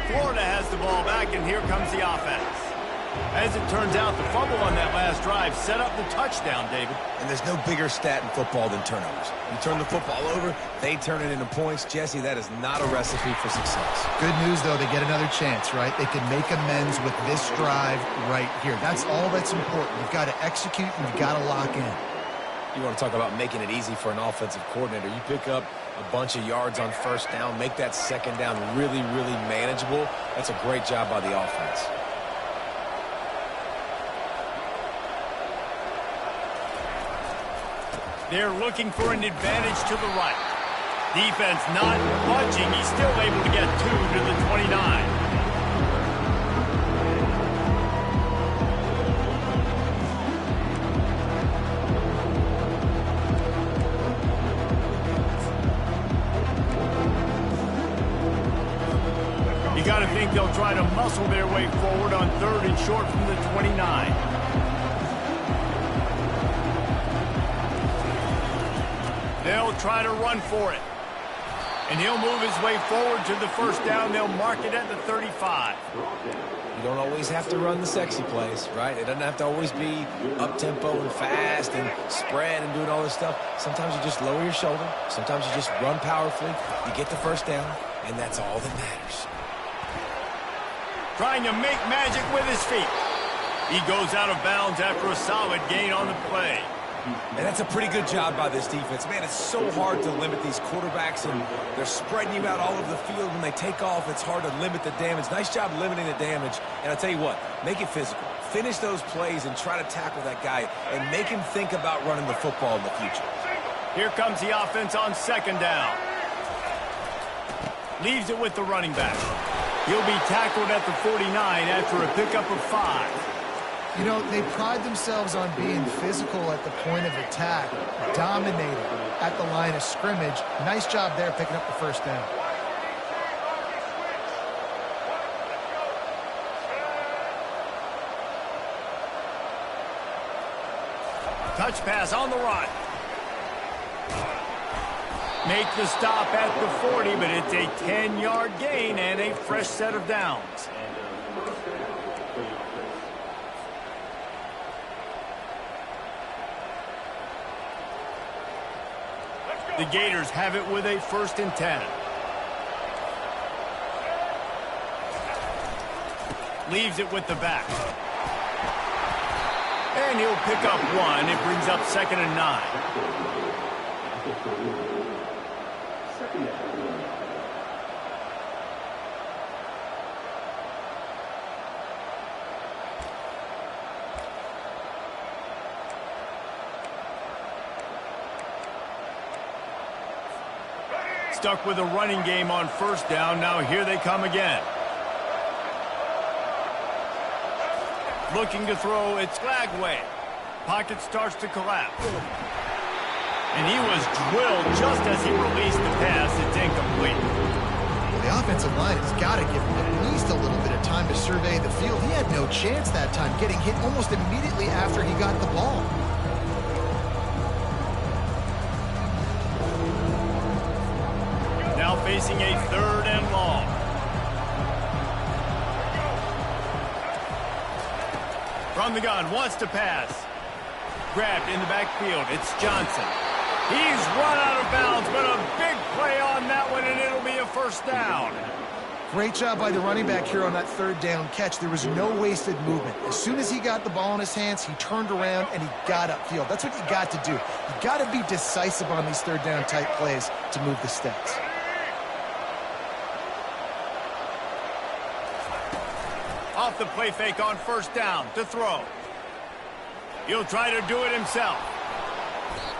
S1: Florida has the ball back, and here comes the offense. As it turns out, the fumble on that last drive set up the touchdown, David.
S2: And there's no bigger stat in football than turnovers. You turn the football over, they turn it into points. Jesse, that is not a recipe for success.
S3: Good news, though, they get another chance, right? They can make amends with this drive right here. That's all that's important. You've got to execute, and you've got to lock in.
S2: You want to talk about making it easy for an offensive coordinator. You pick up a bunch of yards on 1st down, make that 2nd down really, really manageable. That's a great job by the offense.
S1: They're looking for an advantage to the right. Defense not budging. He's still able to get 2 to the 29. You got to think they'll try to muscle their way forward on 3rd and short from the 29. They'll try to run for it. And he'll move his way forward to the first down. They'll mark it at the 35.
S2: You don't always have to run the sexy plays, right? It doesn't have to always be up-tempo and fast and spread and doing all this stuff. Sometimes you just lower your shoulder. Sometimes you just run powerfully. You get the first down, and that's all that matters.
S1: Trying to make magic with his feet. He goes out of bounds after a solid gain on the play.
S2: And that's a pretty good job by this defense. Man, it's so hard to limit these quarterbacks, and they're spreading you out all over the field. When they take off, it's hard to limit the damage. Nice job limiting the damage. And I'll tell you what, make it physical. Finish those plays and try to tackle that guy and make him think about running the football in the future.
S1: Here comes the offense on 2nd down. Leaves it with the running back. He'll be tackled at the 49 after a pickup of 5.
S3: You know, they pride themselves on being physical at the point of attack, dominating at the line of scrimmage. Nice job there picking up the first down.
S1: Touch pass on the run. Make the stop at the 40, but it's a 10-yard gain and a fresh set of downs. The Gators have it with a 1st and 10. Leaves it with the back. And he'll pick up 1. It brings up 2nd and 9. Stuck with a running game on 1st down. Now here they come again. Looking to throw, it's Lagway. Pocket starts to collapse. And he was drilled just as he released the pass. It's incomplete.
S3: Well, the offensive line has got to give him at least a little bit of time to survey the field. He had no chance that time, getting hit almost immediately after he got the ball.
S1: Now facing a 3rd and long. From the gun, wants to pass. Grabbed in the backfield, it's Johnson. He's run out of bounds, but a big play on that one, and it'll be a 1st down.
S3: Great job by the running back here on that 3rd down catch. There was no wasted movement. As soon as he got the ball in his hands, he turned around and he got upfield. That's what you got to do. You got to be decisive on these 3rd down type plays to move the sticks.
S1: Off the play fake on 1st down to throw. He'll try to do it himself.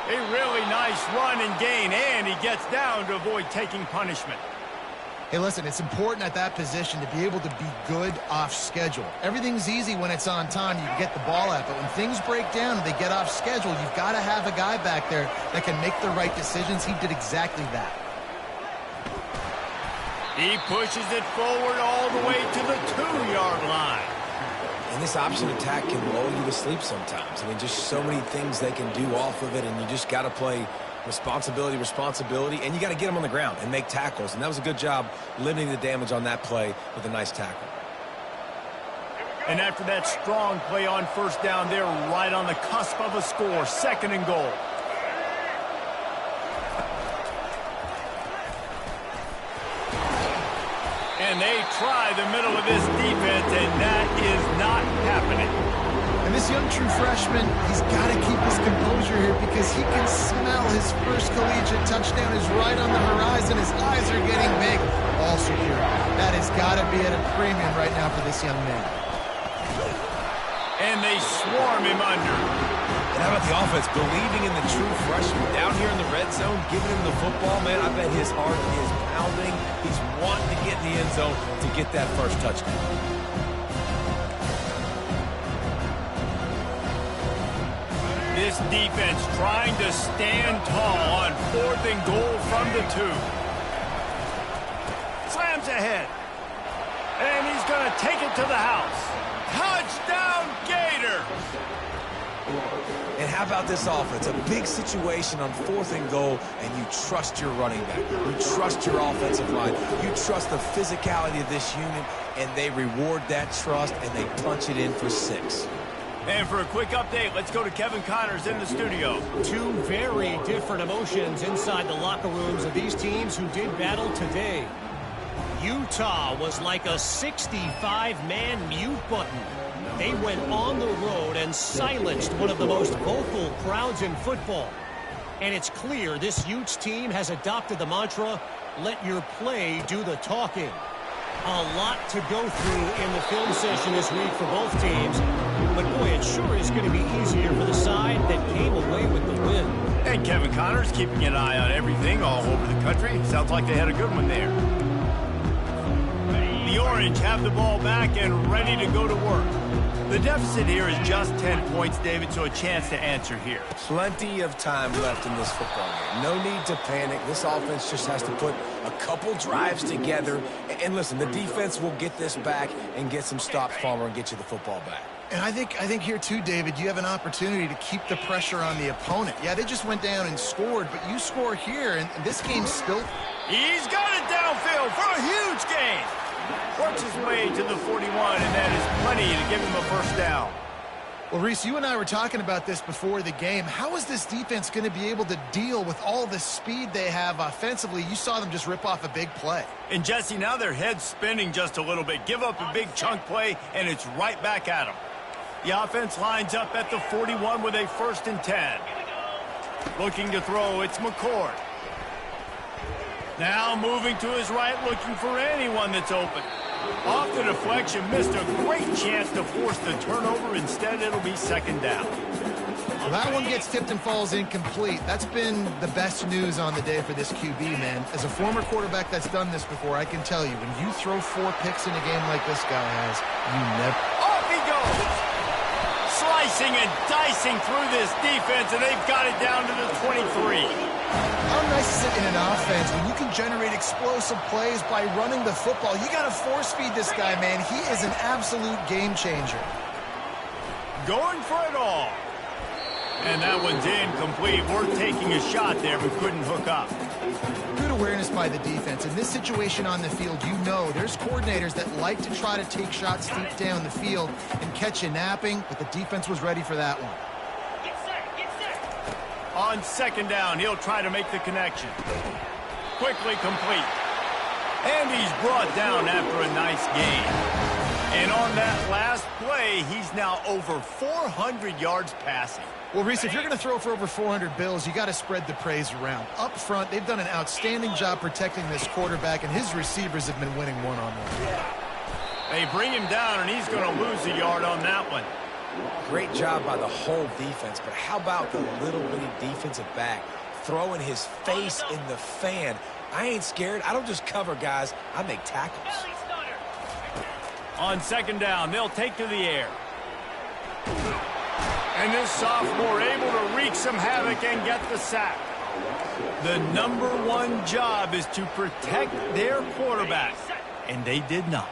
S1: A really nice run and gain, and he gets down to avoid taking punishment.
S3: Hey, listen, it's important at that position to be able to be good off schedule. Everything's easy when it's on time, you can get the ball out, but when things break down and they get off schedule, you've got to have a guy back there that can make the right decisions. He did exactly that.
S1: He pushes it forward all the way to the 2-yard line.
S2: And this option attack can lull you to sleep sometimes. I mean, just so many things they can do off of it, and you just got to play responsibility, and you got to get them on the ground and make tackles. And that was a good job limiting the damage on that play with a nice tackle.
S1: And after that strong play on 1st down, they're right on the cusp of a score, 2nd and goal. And they try the middle of this defense, and that is not happening.
S3: And this young true freshman, he's got to keep his composure here because he can smell his first collegiate touchdown is right on the horizon. His eyes are getting big. Ball secure. That has got to be at a premium right now for this young man.
S1: And they swarm him under.
S2: And how about the offense believing in the true freshman down here in the red zone, giving him the football? Man, I bet his heart is pounding. He's wanting to get in the end zone to get that first touchdown.
S1: This defense trying to stand tall on 4th and goal from the 2. Slams ahead. And he's going to take it to the house. Touchdown, Gator!
S2: And how about this offense? A big situation on 4th and goal, and you trust your running back. You trust your offensive line. You trust the physicality of this unit, and they reward that trust, and they punch it in for 6.
S1: And for a quick update, let's go to Kevin Connors in the studio.
S4: Two very different emotions inside the locker rooms of these teams who did battle today. Utah was like a 65-man mute button. They went on the road and silenced one of the most vocal crowds in football. And it's clear this Utes team has adopted the mantra, let your play do the talking. A lot to go through in the film session this week for both teams. But boy, it sure is going to be easier for the side that came away with the win.
S1: And Kevin Connors keeping an eye on everything all over the country. Sounds like they had a good one there. The Orange have the ball back and ready to go to work. The deficit here is just 10 points, David, so a chance to answer here.
S2: Plenty of time left in this football game. No need to panic. This offense just has to put a couple drives together. And listen, the defense will get this back and get some stops, Palmer, and get you the football back.
S3: And I think here too, David, you have an opportunity to keep the pressure on the opponent. Yeah, they just went down and scored, but you score here, and this game's still...
S1: He's got it downfield for a huge gain. Works his way to the 41, and that is plenty to give him a first down.
S3: Well, Reese, you and I were talking about this before the game. How is this defense going to be able to deal with all the speed they have offensively? You saw them just rip off a big play.
S1: And, Jesse, now their head's spinning just a little bit. Give up a big chunk play, and it's right back at them. The offense lines up at the 41 with a 1st and 10. Looking to throw, it's McCord. Now moving to his right, looking for anyone that's open. Off the deflection, missed a great chance to force the turnover. Instead, it'll be 2nd down.
S3: Well, that one gets tipped and falls incomplete. That's been the best news on the day for this QB, man. As a former quarterback that's done this before, I can tell you, when you throw 4 picks in a game like this guy has, you never...
S1: Off he goes! Slicing and dicing through this defense, and they've got it down to the 23.
S3: How nice is it in an offense when you can generate explosive plays by running the football? You got to force feed this guy, man. He is an absolute game changer.
S1: Going for it all. And that one's incomplete. Worth taking a shot there, but couldn't hook up.
S3: Good awareness by the defense. In this situation on the field, you know there's coordinators that like to try to take shots deep down the field and catch you napping, but the defense was ready for that one.
S1: On 2nd down, he'll try to make the connection. Quickly complete. And he's brought down after a nice gain. And on that last play, he's now over 400 yards passing.
S3: Well, Reese, if you're going to throw for over 400 bills, you got to spread the praise around. Up front, they've done an outstanding job protecting this quarterback, and his receivers have been winning one-on-one.
S1: They bring him down, and he's going to lose a yard on that one.
S2: Great job by the whole defense, but how about the little bitty defensive back throwing his face in the fan? I ain't scared. I don't just cover guys. I make tackles.
S1: On 2nd down, they'll take to the air. And this sophomore able to wreak some havoc and get the sack. The #1 job is to protect their quarterback, and they did not.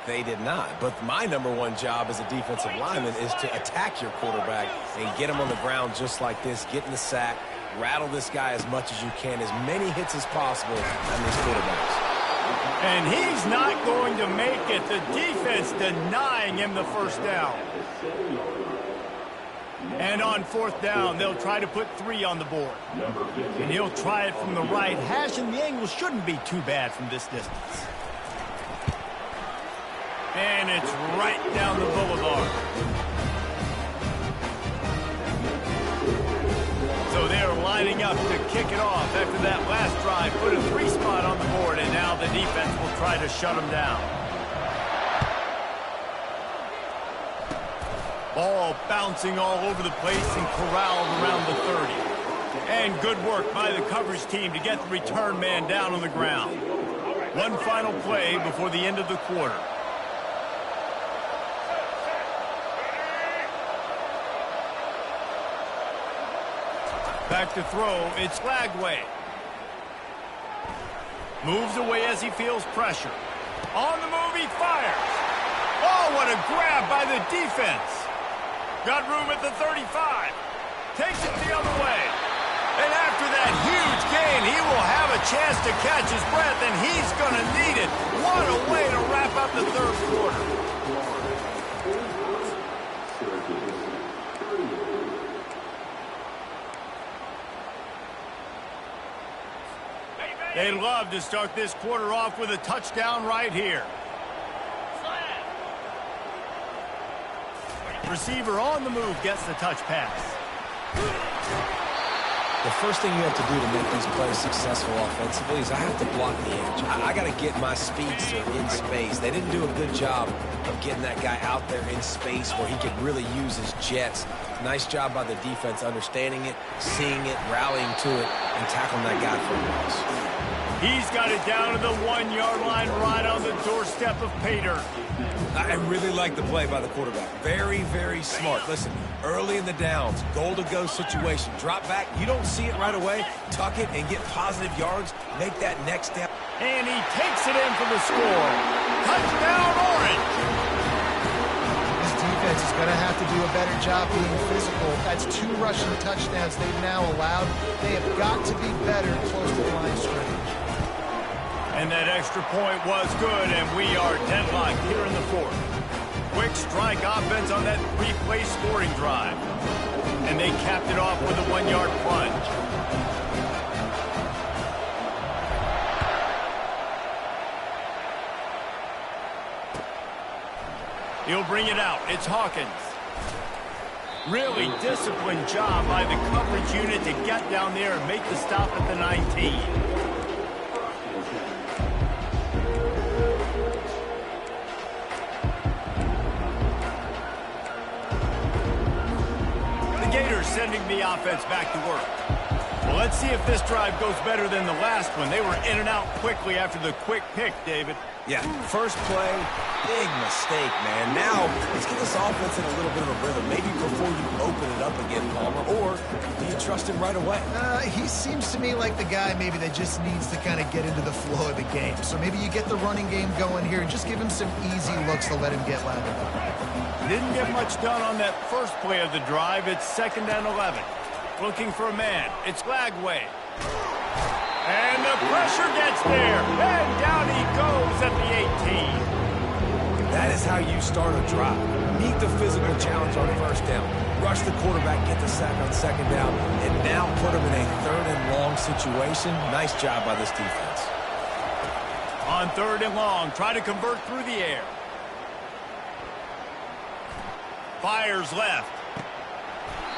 S2: They did not. But my #1 job as a defensive lineman is to attack your quarterback and get him on the ground just like this, get in the sack, rattle this guy as much as you can, as many hits as possible on these quarterbacks.
S1: And he's not going to make it. The defense denying him the first down. And on 4th down, they'll try to put 3 on the board. And he'll try it from the right hash, and the angle shouldn't be too bad from this distance. And it's right down the boulevard. So they're lining up to kick it off after that last drive. Put a 3 spot on the board, and now the defense will try to shut them down. Ball bouncing all over the place and corralled around the 30. And good work by the coverage team to get the return man down on the ground. One final play before the end of the quarter. Back to throw, it's Lagway. Moves away as he feels pressure. On the move, he fires. Oh, what a grab by the defense. Got room at the 35. Takes it the other way. And after that huge gain, he will have a chance to catch his breath, and he's going to need it. What a way to wrap up the third quarter. They'd love to start this quarter off with a touchdown right here. Receiver on the move gets the touch pass.
S2: The first thing you have to do to make these plays successful offensively is I have to block the edge. I got to get my speedster in space. They didn't do a good job of getting that guy out there in space where he could really use his jets. Nice job by the defense understanding it, seeing it, rallying to it, and tackling that guy for a loss.
S1: He's got it down to the 1-yard line right on the doorstep of pay dirt.
S2: I really like the play by the quarterback. Very, very smart. Listen, early in the downs, goal-to-go situation. Drop back, you don't see it right away. Tuck it and get positive yards. Make that next step.
S1: And he takes it in for the score. Touchdown, Orange!
S3: This defense is going to have to do a better job being physical. That's 2 rushing touchdowns they've now allowed. They have got to be better close to the line of scrimmage.
S1: And that extra point was good, and we are deadlocked here in the fourth. Quick strike offense on that 3-play scoring drive. And they capped it off with a 1-yard plunge. He'll bring it out. It's Hawkins. Really disciplined job by the coverage unit to get down there and make the stop at the 19. Sending the offense back to work. Well, let's see if this drive goes better than the last one. They were in and out quickly after the quick pick, David.
S2: Yeah, first play, big mistake, man. Now, let's get this offense in a little bit of a rhythm. Maybe before you open it up again, Palmer, or do you trust him right away?
S3: He seems to me like the guy maybe that just needs to kind of get into the flow of the game. So maybe you get the running game going here and just give him some easy looks to let him get lathered up.
S1: Didn't get much done on that first play of the drive. It's 2nd and 11. Looking for a man. It's Lagway. And the pressure gets there. And down he goes at the 18.
S2: That is how you start a drive. Meet the physical challenge on first down. Rush the quarterback, get the sack on 2nd down, and now put him in a 3rd and long situation. Nice job by this defense.
S1: On 3rd and long, try to convert through the air. Fires left.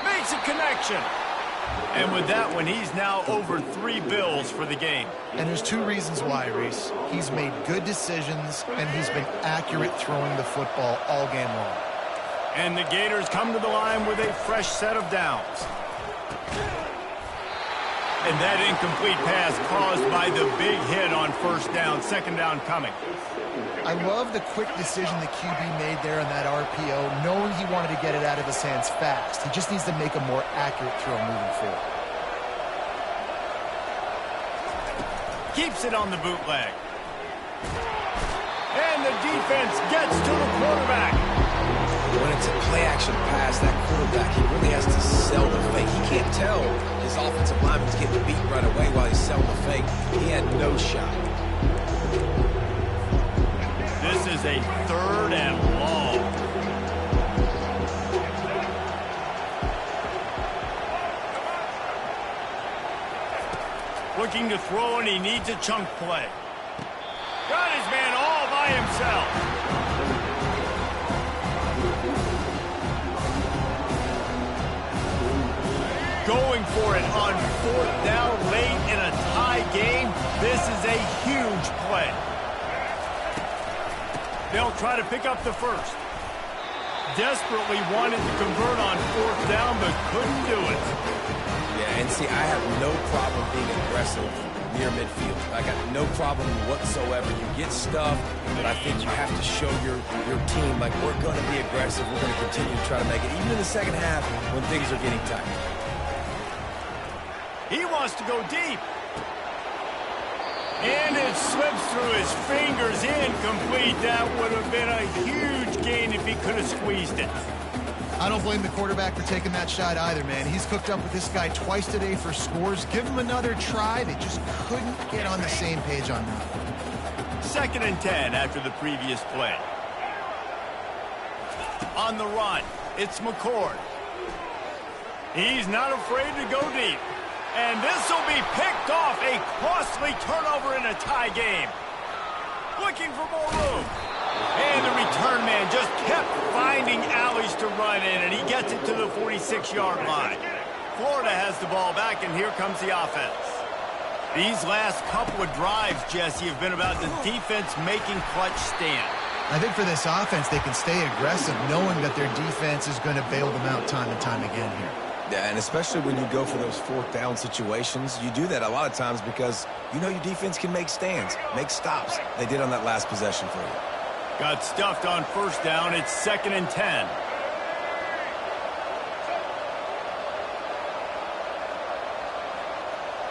S1: Makes a connection. And with that one, he's now over 3 bills for the game.
S3: And there's 2 reasons why, Reese. He's made good decisions, and he's been accurate throwing the football all game long.
S1: And the Gators come to the line with a fresh set of downs. And that incomplete pass caused by the big hit on 1st down, 2nd down coming.
S3: I love the quick decision the QB made there on that RPO, knowing he wanted to get it out of his hands fast. He just needs to make a more accurate throw moving forward.
S1: Keeps it on the bootleg. And the defense gets to the quarterback.
S2: When it's a play-action pass, that quarterback, he really has to sell the fake. He can't tell his offensive lineman's getting beat right away while he's selling the fake. He had no shot.
S1: This is a 3rd and long. Looking to throw, and he needs a chunk play. Got his man all by himself. Going for it on 4th down late in a tie game. This is a huge play. They'll try to pick up the first. Desperately wanted to convert on 4th down, but couldn't do it.
S2: Yeah, and see, I have no problem being aggressive near midfield. I got no problem whatsoever. You get stuffed, but I think you have to show your team, like, we're going to be aggressive. We're going to continue to try to make it, even in the second half when things are getting tight.
S1: He wants to go deep. And it slips through his fingers, incomplete. That would have been a huge gain if he could have squeezed it.
S3: I don't blame the quarterback for taking that shot either, man. He's cooked up with this guy twice today for scores. Give him another try. They just couldn't get on the same page on that.
S1: 2nd and 10 after the previous play. On the run, it's McCord. He's not afraid to go deep. And this will be picked off. A costly turnover in a tie game. Looking for more room. And the return man just kept finding alleys to run in, and he gets it to the 46-yard line. Florida has the ball back, and here comes the offense. These last couple of drives, Jesse, have been about the defense making clutch stand.
S3: I think for this offense, they can stay aggressive knowing that their defense is going to bail them out time and time again here.
S2: Yeah, and especially when you go for those 4th down situations, you do that a lot of times because you know your defense can make stands, make stops. They did on that last possession for you.
S1: Got stuffed on 1st down. It's 2nd and 10.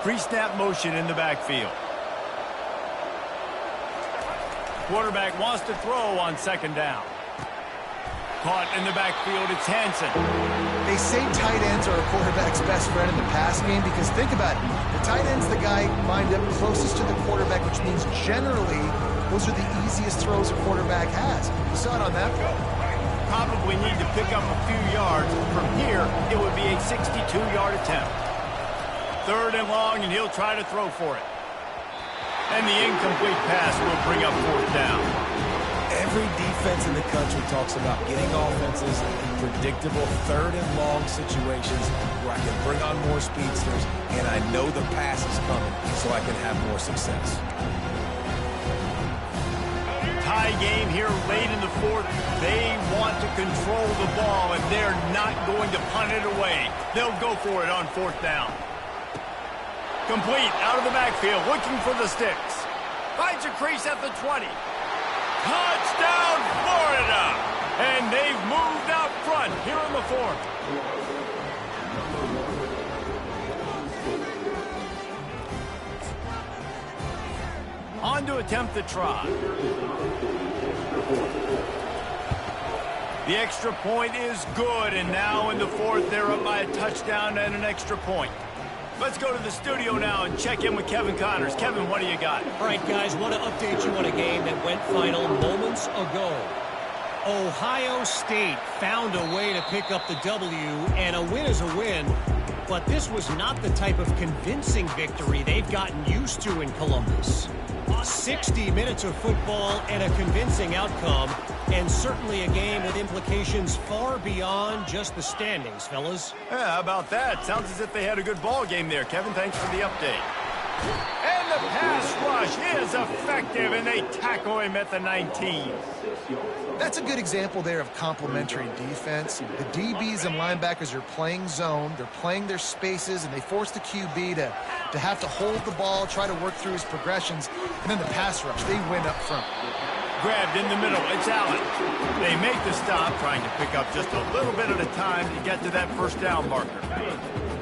S1: Pre-snap motion in the backfield. Quarterback wants to throw on 2nd down. Caught in the backfield, it's Hansen.
S3: They say tight ends are a quarterback's best friend in the pass game because think about it. The tight end's the guy lined up closest to the quarterback, which means generally those are the easiest throws a quarterback has. You saw it on that play.
S1: Probably need to pick up a few yards. From here, it would be a 62-yard attempt. 3rd and long, and he'll try to throw for it. And the incomplete pass will bring up 4th down.
S2: Every defense in the country talks about getting offenses in predictable 3rd and long situations where I can bring on more speedsters and I know the pass is coming so I can have more success.
S1: Tie game here late in the 4th. They want to control the ball, and they're not going to punt it away. They'll go for it on 4th down. Complete out of the backfield, looking for the sticks. Finds a crease at the 20. Touchdown, Florida! And they've moved out front here in the 4th. On to attempt the try. The extra point is good, and now in the 4th, they're up by a touchdown and an extra point. Let's go to the studio now and check in with Kevin Connors. Kevin, what do you got?
S4: All right, guys, want to update you on a game that went final moments ago. Ohio State found a way to pick up the W, and a win is a win. But this was not the type of convincing victory they've gotten used to in Columbus. 60 minutes of football and a convincing outcome, and certainly a game with implications far beyond just the standings, fellas.
S1: Yeah, how about that? Sounds as if they had a good ball game there. Kevin, thanks for the update. And the pass rush is effective, and they tackle him at the 19.
S3: That's a good example there of complementary defense. The DBs and linebackers are playing zone, they're playing their spaces, and they force the QB to have to hold the ball, try to work through his progressions, and then the pass rush, they win up front.
S1: Grabbed in the middle, it's Allen. They make the stop, trying to pick up just a little bit at a time to get to that 1st down marker.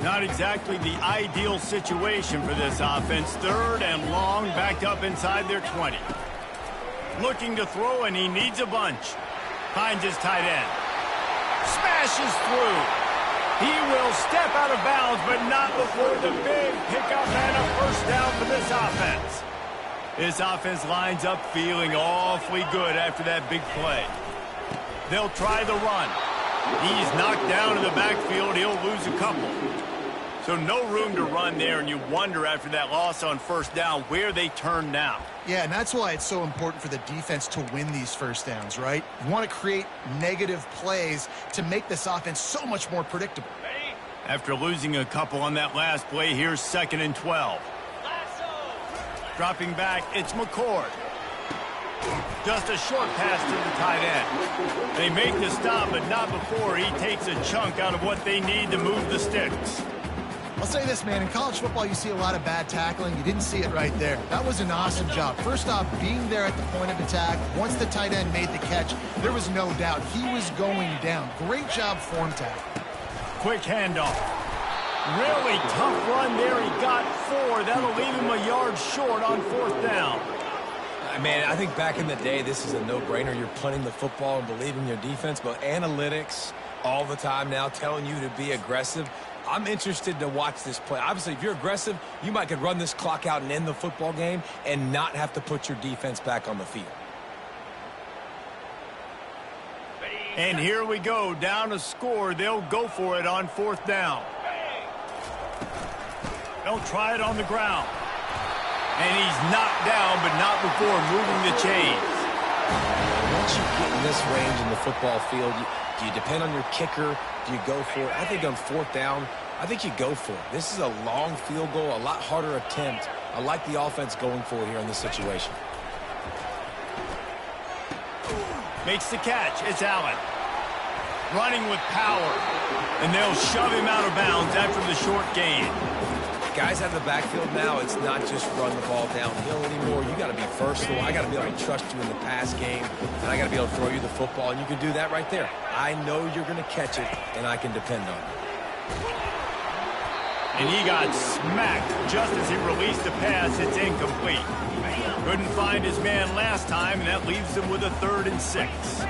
S1: Not exactly the ideal situation for this offense. 3rd and long, backed up inside their 20. Looking to throw, and he needs a bunch. Finds his tight end. Smashes through. He will step out of bounds, but not before the big pickup and a 1st down for this offense. This offense lines up feeling awfully good after that big play. They'll try the run. He's knocked down in the backfield. He'll lose a couple. So no room to run there, and you wonder after that loss on 1st down where they turn now.
S3: Yeah, and that's why it's so important for the defense to win these 1st downs, right? You want to create negative plays to make this offense so much more predictable.
S1: After losing a couple on that last play, here's 2nd and 12. Dropping back, it's McCord. Just a short pass to the tight end. They make the stop, but not before he takes a chunk out of what they need to move the sticks.
S3: I'll say this, man, in college football, you see a lot of bad tackling. You didn't see it right there. That was an awesome job. First off, being there at the point of attack. Once the tight end made the catch, there was no doubt he was going down. Great job form tackle.
S1: Quick handoff. Really tough run there. He got 4. That'll leave him a yard short on 4th down.
S2: Man, I think back in the day, this is a no-brainer. You're punting the football and believing in your defense, but analytics all the time now telling you to be aggressive. I'm interested to watch this play. Obviously, if you're aggressive, you might could run this clock out and end the football game and not have to put your defense back on the field.
S1: And here we go, down a score. They'll go for it on 4th down. They'll try it on the ground. And he's knocked down, but not before moving the chains.
S2: Once you get in this range in the football field, do you depend on your kicker? Do you go for it? I think on 4th down, I think you go for it. This is a long field goal, a lot harder attempt. I like the offense going for it here in this situation.
S1: Makes the catch. It's Allen. Running with power. And they'll shove him out of bounds after the short gain.
S2: Guys out of the backfield now, it's not just run the ball downhill anymore. You got to be versatile. I got to be able to trust you in the pass game, and I got to be able to throw you the football, and you can do that right there. I know you're going to catch it, and I can depend on it.
S1: And he got smacked just as he released the pass. It's incomplete. Couldn't find his man last time, and that leaves him with a 3rd and 6.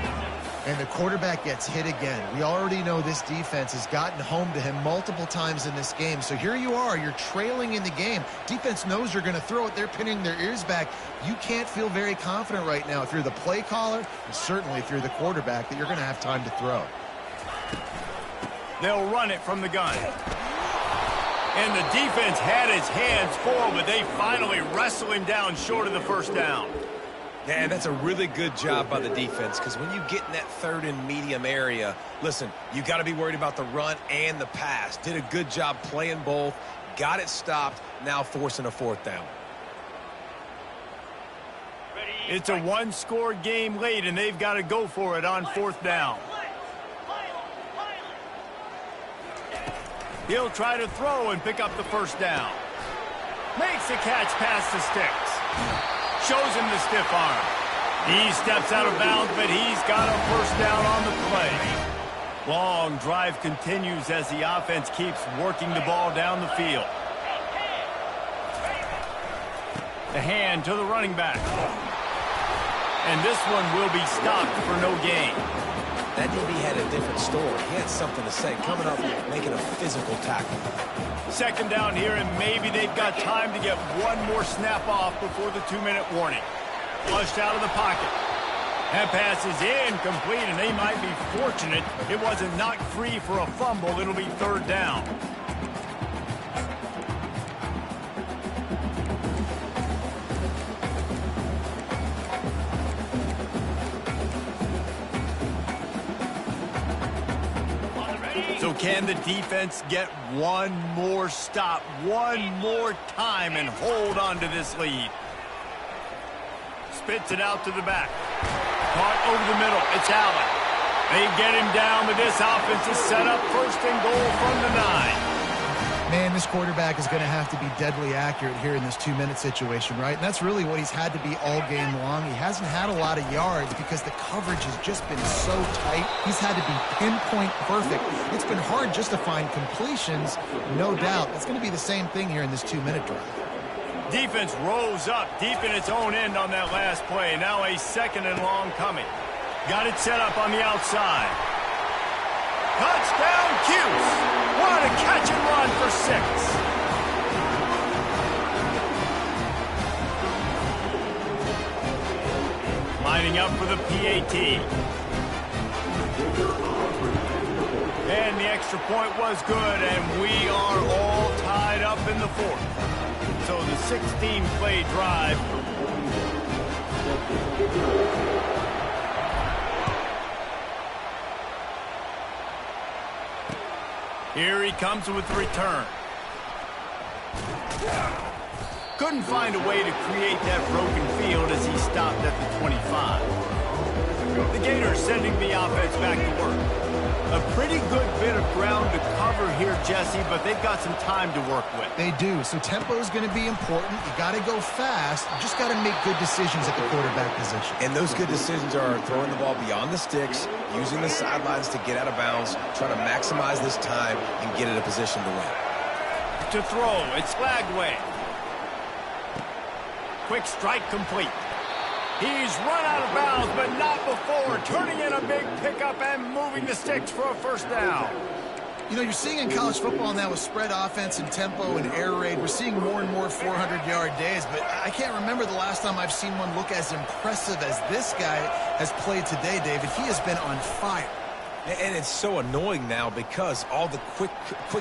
S3: And the quarterback gets hit again. We already know this defense has gotten home to him multiple times in this game. So here you are, you're trailing in the game. Defense knows you're going to throw it. They're pinning their ears back. You can't feel very confident right now if you're the play caller, and certainly if you're the quarterback, that you're going to have time to throw.
S1: They'll run it from the gun. And the defense had his hands full, but they finally wrestle him down short of the 1st down.
S2: Man, that's a really good job by the defense, because when you get in that 3rd and medium area, listen, you got to be worried about the run and the pass. Did a good job playing both, got it stopped, now forcing a 4th down.
S1: It's a 1-score game late, and they've got to go for it on 4th down. He'll try to throw and pick up the 1st down. Makes the catch past the sticks. Shows him the stiff arm. He steps out of bounds, but he's got a 1st down on the play. Long drive continues as the offense keeps working the ball down the field. The hand to the running back. And this one will be stopped for no gain.
S2: That DB had a different story. He had something to say, coming up, making a physical tackle.
S1: 2nd down here, and maybe they've got time to get one more snap off before the 2-minute warning. Flushed out of the pocket. That pass is incomplete, and they might be fortunate it wasn't knocked free for a fumble. It'll be 3rd down. So can the defense get one more stop, one more time, and hold on to this lead? Spits it out to the back. Caught over the middle. It's Allen. They get him down, but this offense is set up 1st and goal from the 9.
S3: Man, this quarterback is going to have to be deadly accurate here in this 2-minute situation, right? And that's really what he's had to be all game long. He hasn't had a lot of yards because the coverage has just been so tight. He's had to be pinpoint perfect. It's been hard just to find completions, no doubt. It's going to be the same thing here in this 2-minute drive.
S1: Defense rose up deep in its own end on that last play. Now a 2nd and long coming. Got it set up on the outside. Touchdown, Cuse. What a catch and run for 6. Lining up for the PAT. And the extra point was good, and we are all tied up in the 4th. So the 16-play drive. Here he comes with the return. Couldn't find a way to create that broken field as he stopped at the 25. The Gators sending the offense back to work. A pretty good bit of ground to cover here, Jesse, but they've got some time to work with.
S3: They do, so tempo is going to be important. You got to go fast. You just got to make good decisions at the quarterback position.
S2: And those good decisions are throwing the ball beyond the sticks, using the sidelines to get out of bounds, trying to maximize this time and get in a position to win.
S1: to throw. It's Lagway. Quick strike complete. He's run out of bounds, but not before turning in a big pickup and moving the sticks for a first down.
S3: You know, you're seeing in college football now with spread offense and tempo and air raid, we're seeing more and more 400-yard days, but I can't remember the last time I've seen one look as impressive as this guy has played today, David. He has been on fire.
S2: And it's so annoying now because all the quick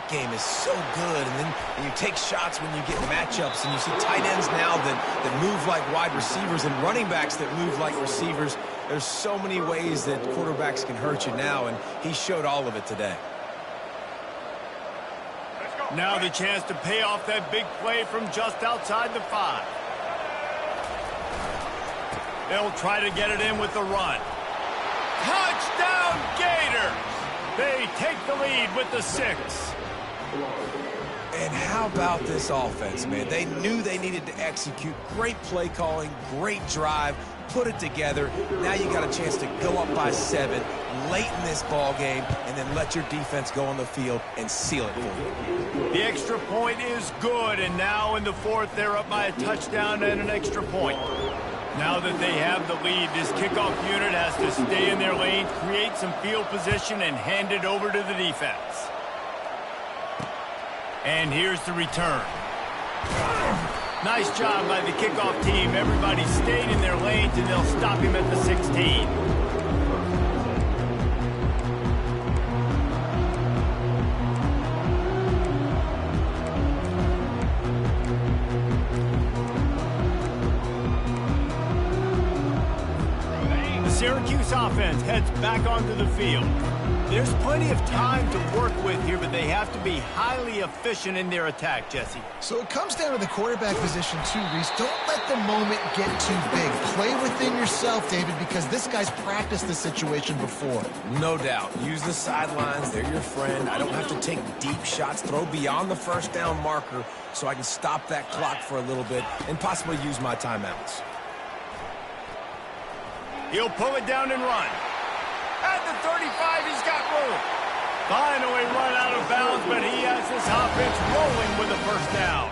S2: game is so good. And then you take shots when you get matchups. And you see tight ends now that move like wide receivers and running backs that move like receivers. There's so many ways that quarterbacks can hurt you now, and he showed all of it today.
S1: Now the chance to pay off that big play from just outside the 5. They'll try to get it in with the run. Touchdown Gators! They take the lead with the 6.
S2: And how about this offense, man? They knew they needed to execute. Great play calling, great drive, put it together. Now you got a chance to go up by 7 late in this ball game and then let your defense go on the field and seal it for you.
S1: The extra point is good, and now in the 4th, they're up by a touchdown and an extra point. Now that they have the lead, this kickoff unit has to stay in their lane, create some field position, and hand it over to the defense. And here's the return. Nice job by the kickoff team. Everybody stayed in their lanes, and they'll stop him at the 16. Syracuse offense heads back onto the field. There's plenty of time to work with here, but they have to be highly efficient in their attack, Jesse.
S3: So it comes down to the quarterback position too, Reese. Don't let the moment get too big. Play within yourself, David, because this guy's practiced this situation before.
S2: No doubt. Use the sidelines. They're your friend. I don't have to take deep shots. Throw beyond the first down marker so I can stop that clock for a little bit and possibly use my timeouts.
S1: He'll pull it down and run. At the 35, he's got room. Finally run out of bounds, but he has this offense rolling with a first down.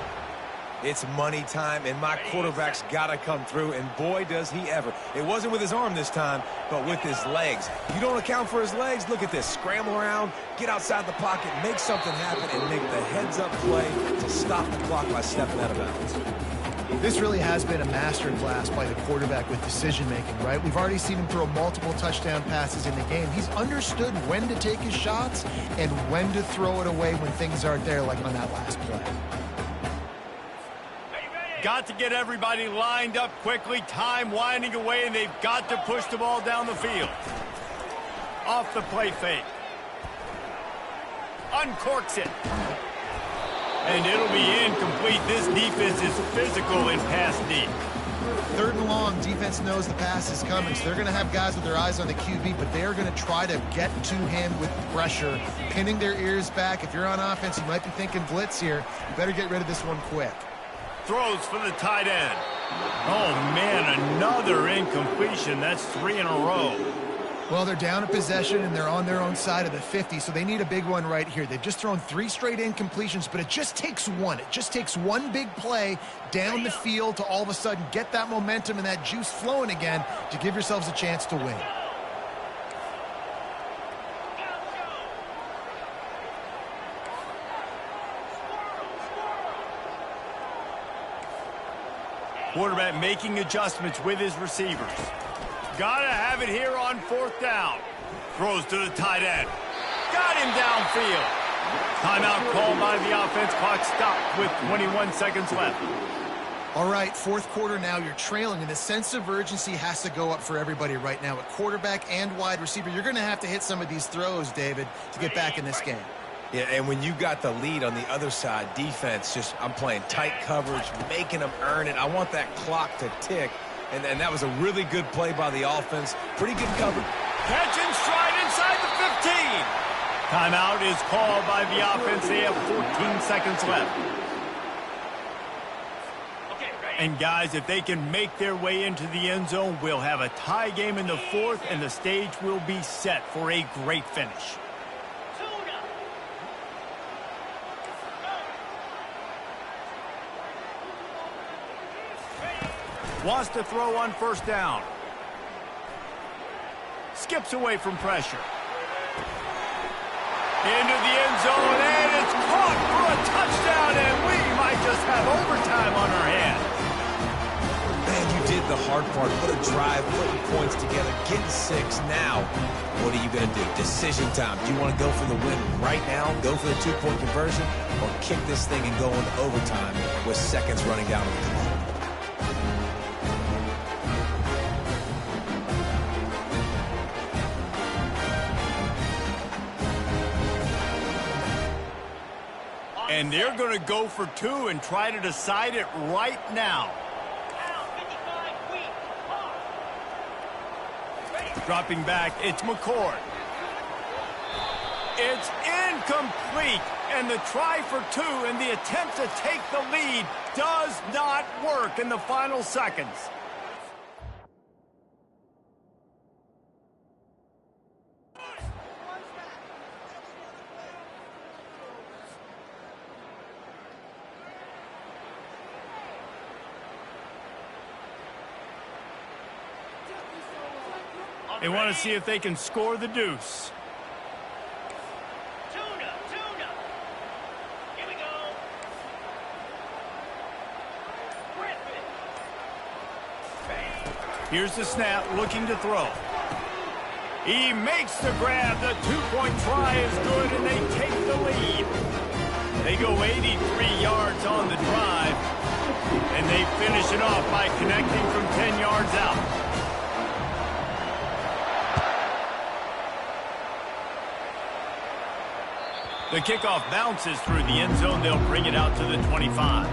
S2: It's money time, and my quarterback's got to come through, and boy, does he ever. It wasn't with his arm this time, but with his legs. You don't account for his legs? Look at this. Scramble around, get outside the pocket, make something happen, and make the heads-up play to stop the clock by stepping out of bounds.
S3: This really has been a masterclass by the quarterback with decision-making, right? We've already seen him throw multiple touchdown passes in the game. He's understood when to take his shots and when to throw it away when things aren't there, like on that last play.
S1: Got to get everybody lined up quickly, time winding away, and they've got to push the ball down the field. Off the play fake. Uncorks it. And it'll be incomplete. This defense is physical in pass deep.
S3: 3rd and long, defense knows the pass is coming, so they're going to have guys with their eyes on the QB, but they are going to try to get to him with pressure, pinning their ears back. If you're on offense, you might be thinking blitz here. You better get rid of this one quick.
S1: Throws for the tight end. Oh, man, another incompletion. That's 3 in a row.
S3: Well, they're down a possession, and they're on their own side of the 50, so they need a big one right here. They've just thrown 3 straight incompletions, but it just takes one. It just takes one big play down the field to all of a sudden get that momentum and that juice flowing again to give yourselves a chance to win.
S1: Quarterback making adjustments with his receivers. Gotta have it here on 4th down. Throws to the tight end. Got him downfield. Timeout called by the offense. Clock stopped with 21 seconds left.
S3: All right, 4th quarter now. You're trailing, and the sense of urgency has to go up for everybody right now. At quarterback and wide receiver, you're going to have to hit some of these throws, David, to get back in this game.
S2: Yeah, and when you got the lead on the other side, defense, I'm playing tight coverage, making them earn it. I want that clock to tick. And that was a really good play by the offense. Pretty good coverage.
S1: Catch and stride inside the 15. Timeout is called by the offense. They have 14 seconds left. And guys, if they can make their way into the end zone, we'll have a tie game in the 4th, and the stage will be set for a great finish. Wants to throw on first down. Skips away from pressure. Into the end zone, and it's caught for a touchdown, and we might just have overtime on our hands.
S2: Man, you did the hard part. Put a drive, putting points together, getting 6. Now, what are you going to do? Decision time. Do you want to go for the win right now, go for the 2-point conversion, or kick this thing and go into overtime with seconds running down on the clock?
S1: And they're going to go for 2 and try to decide it right now. Dropping back, it's McCord. It's incomplete. And the try for 2 and the attempt to take the lead does not work in the final seconds. They want to see if they can score the deuce.
S5: Tuna. Here we go.
S1: Here's the snap, looking to throw. He makes the grab. The 2-point try is good, and they take the lead. They go 83 yards on the drive, and they finish it off by connecting from 10 yards out. The kickoff bounces through the end zone. They'll bring it out to the 25.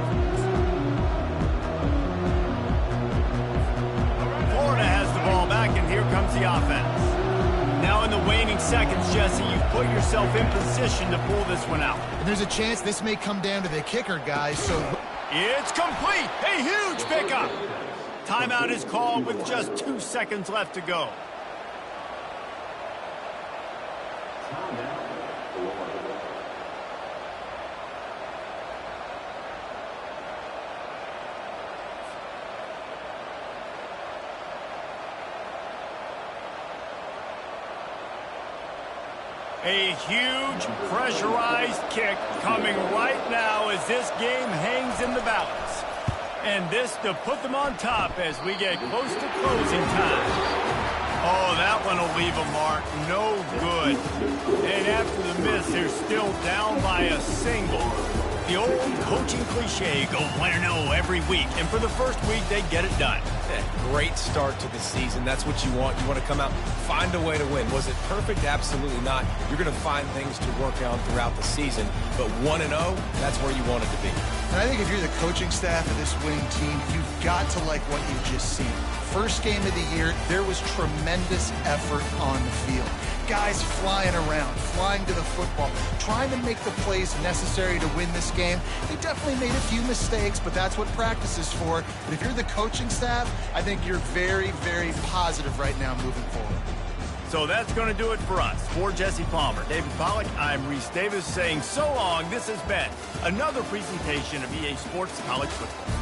S1: Florida has the ball back, and here comes the offense. Now in the waning seconds, Jesse, you've put yourself in position to pull this one out.
S3: And there's a chance this may come down to the kicker, guys, so...
S1: It's complete! A huge pickup! Timeout is called with just 2 seconds left to go. A huge pressurized kick coming right now as this game hangs in the balance. And this to put them on top as we get close to closing time. Oh, that one will leave a mark. No good. And after the miss, they're still down by a single. The old coaching cliche, go 1-0 every week. And for the first week, they get it done.
S2: Great start to the season. That's what you want. You want to come out, find a way to win. Was it perfect? Absolutely not. You're going to find things to work on throughout the season. But 1-0, that's where you want it to be.
S3: And I think if you're the coaching staff of this winning team, you've got to like what you've just seen. First game of the year, there was tremendous effort on the field. Guys flying around, flying to the football, trying to make the plays necessary to win this game. They definitely made a few mistakes, but that's what practice is for. But if you're the coaching staff, I think you're very, very positive right now moving forward.
S1: So that's going to do it for us. For Jesse Palmer, David Pollack, I'm Reese Davis saying so long. This has been another presentation of EA Sports College Football.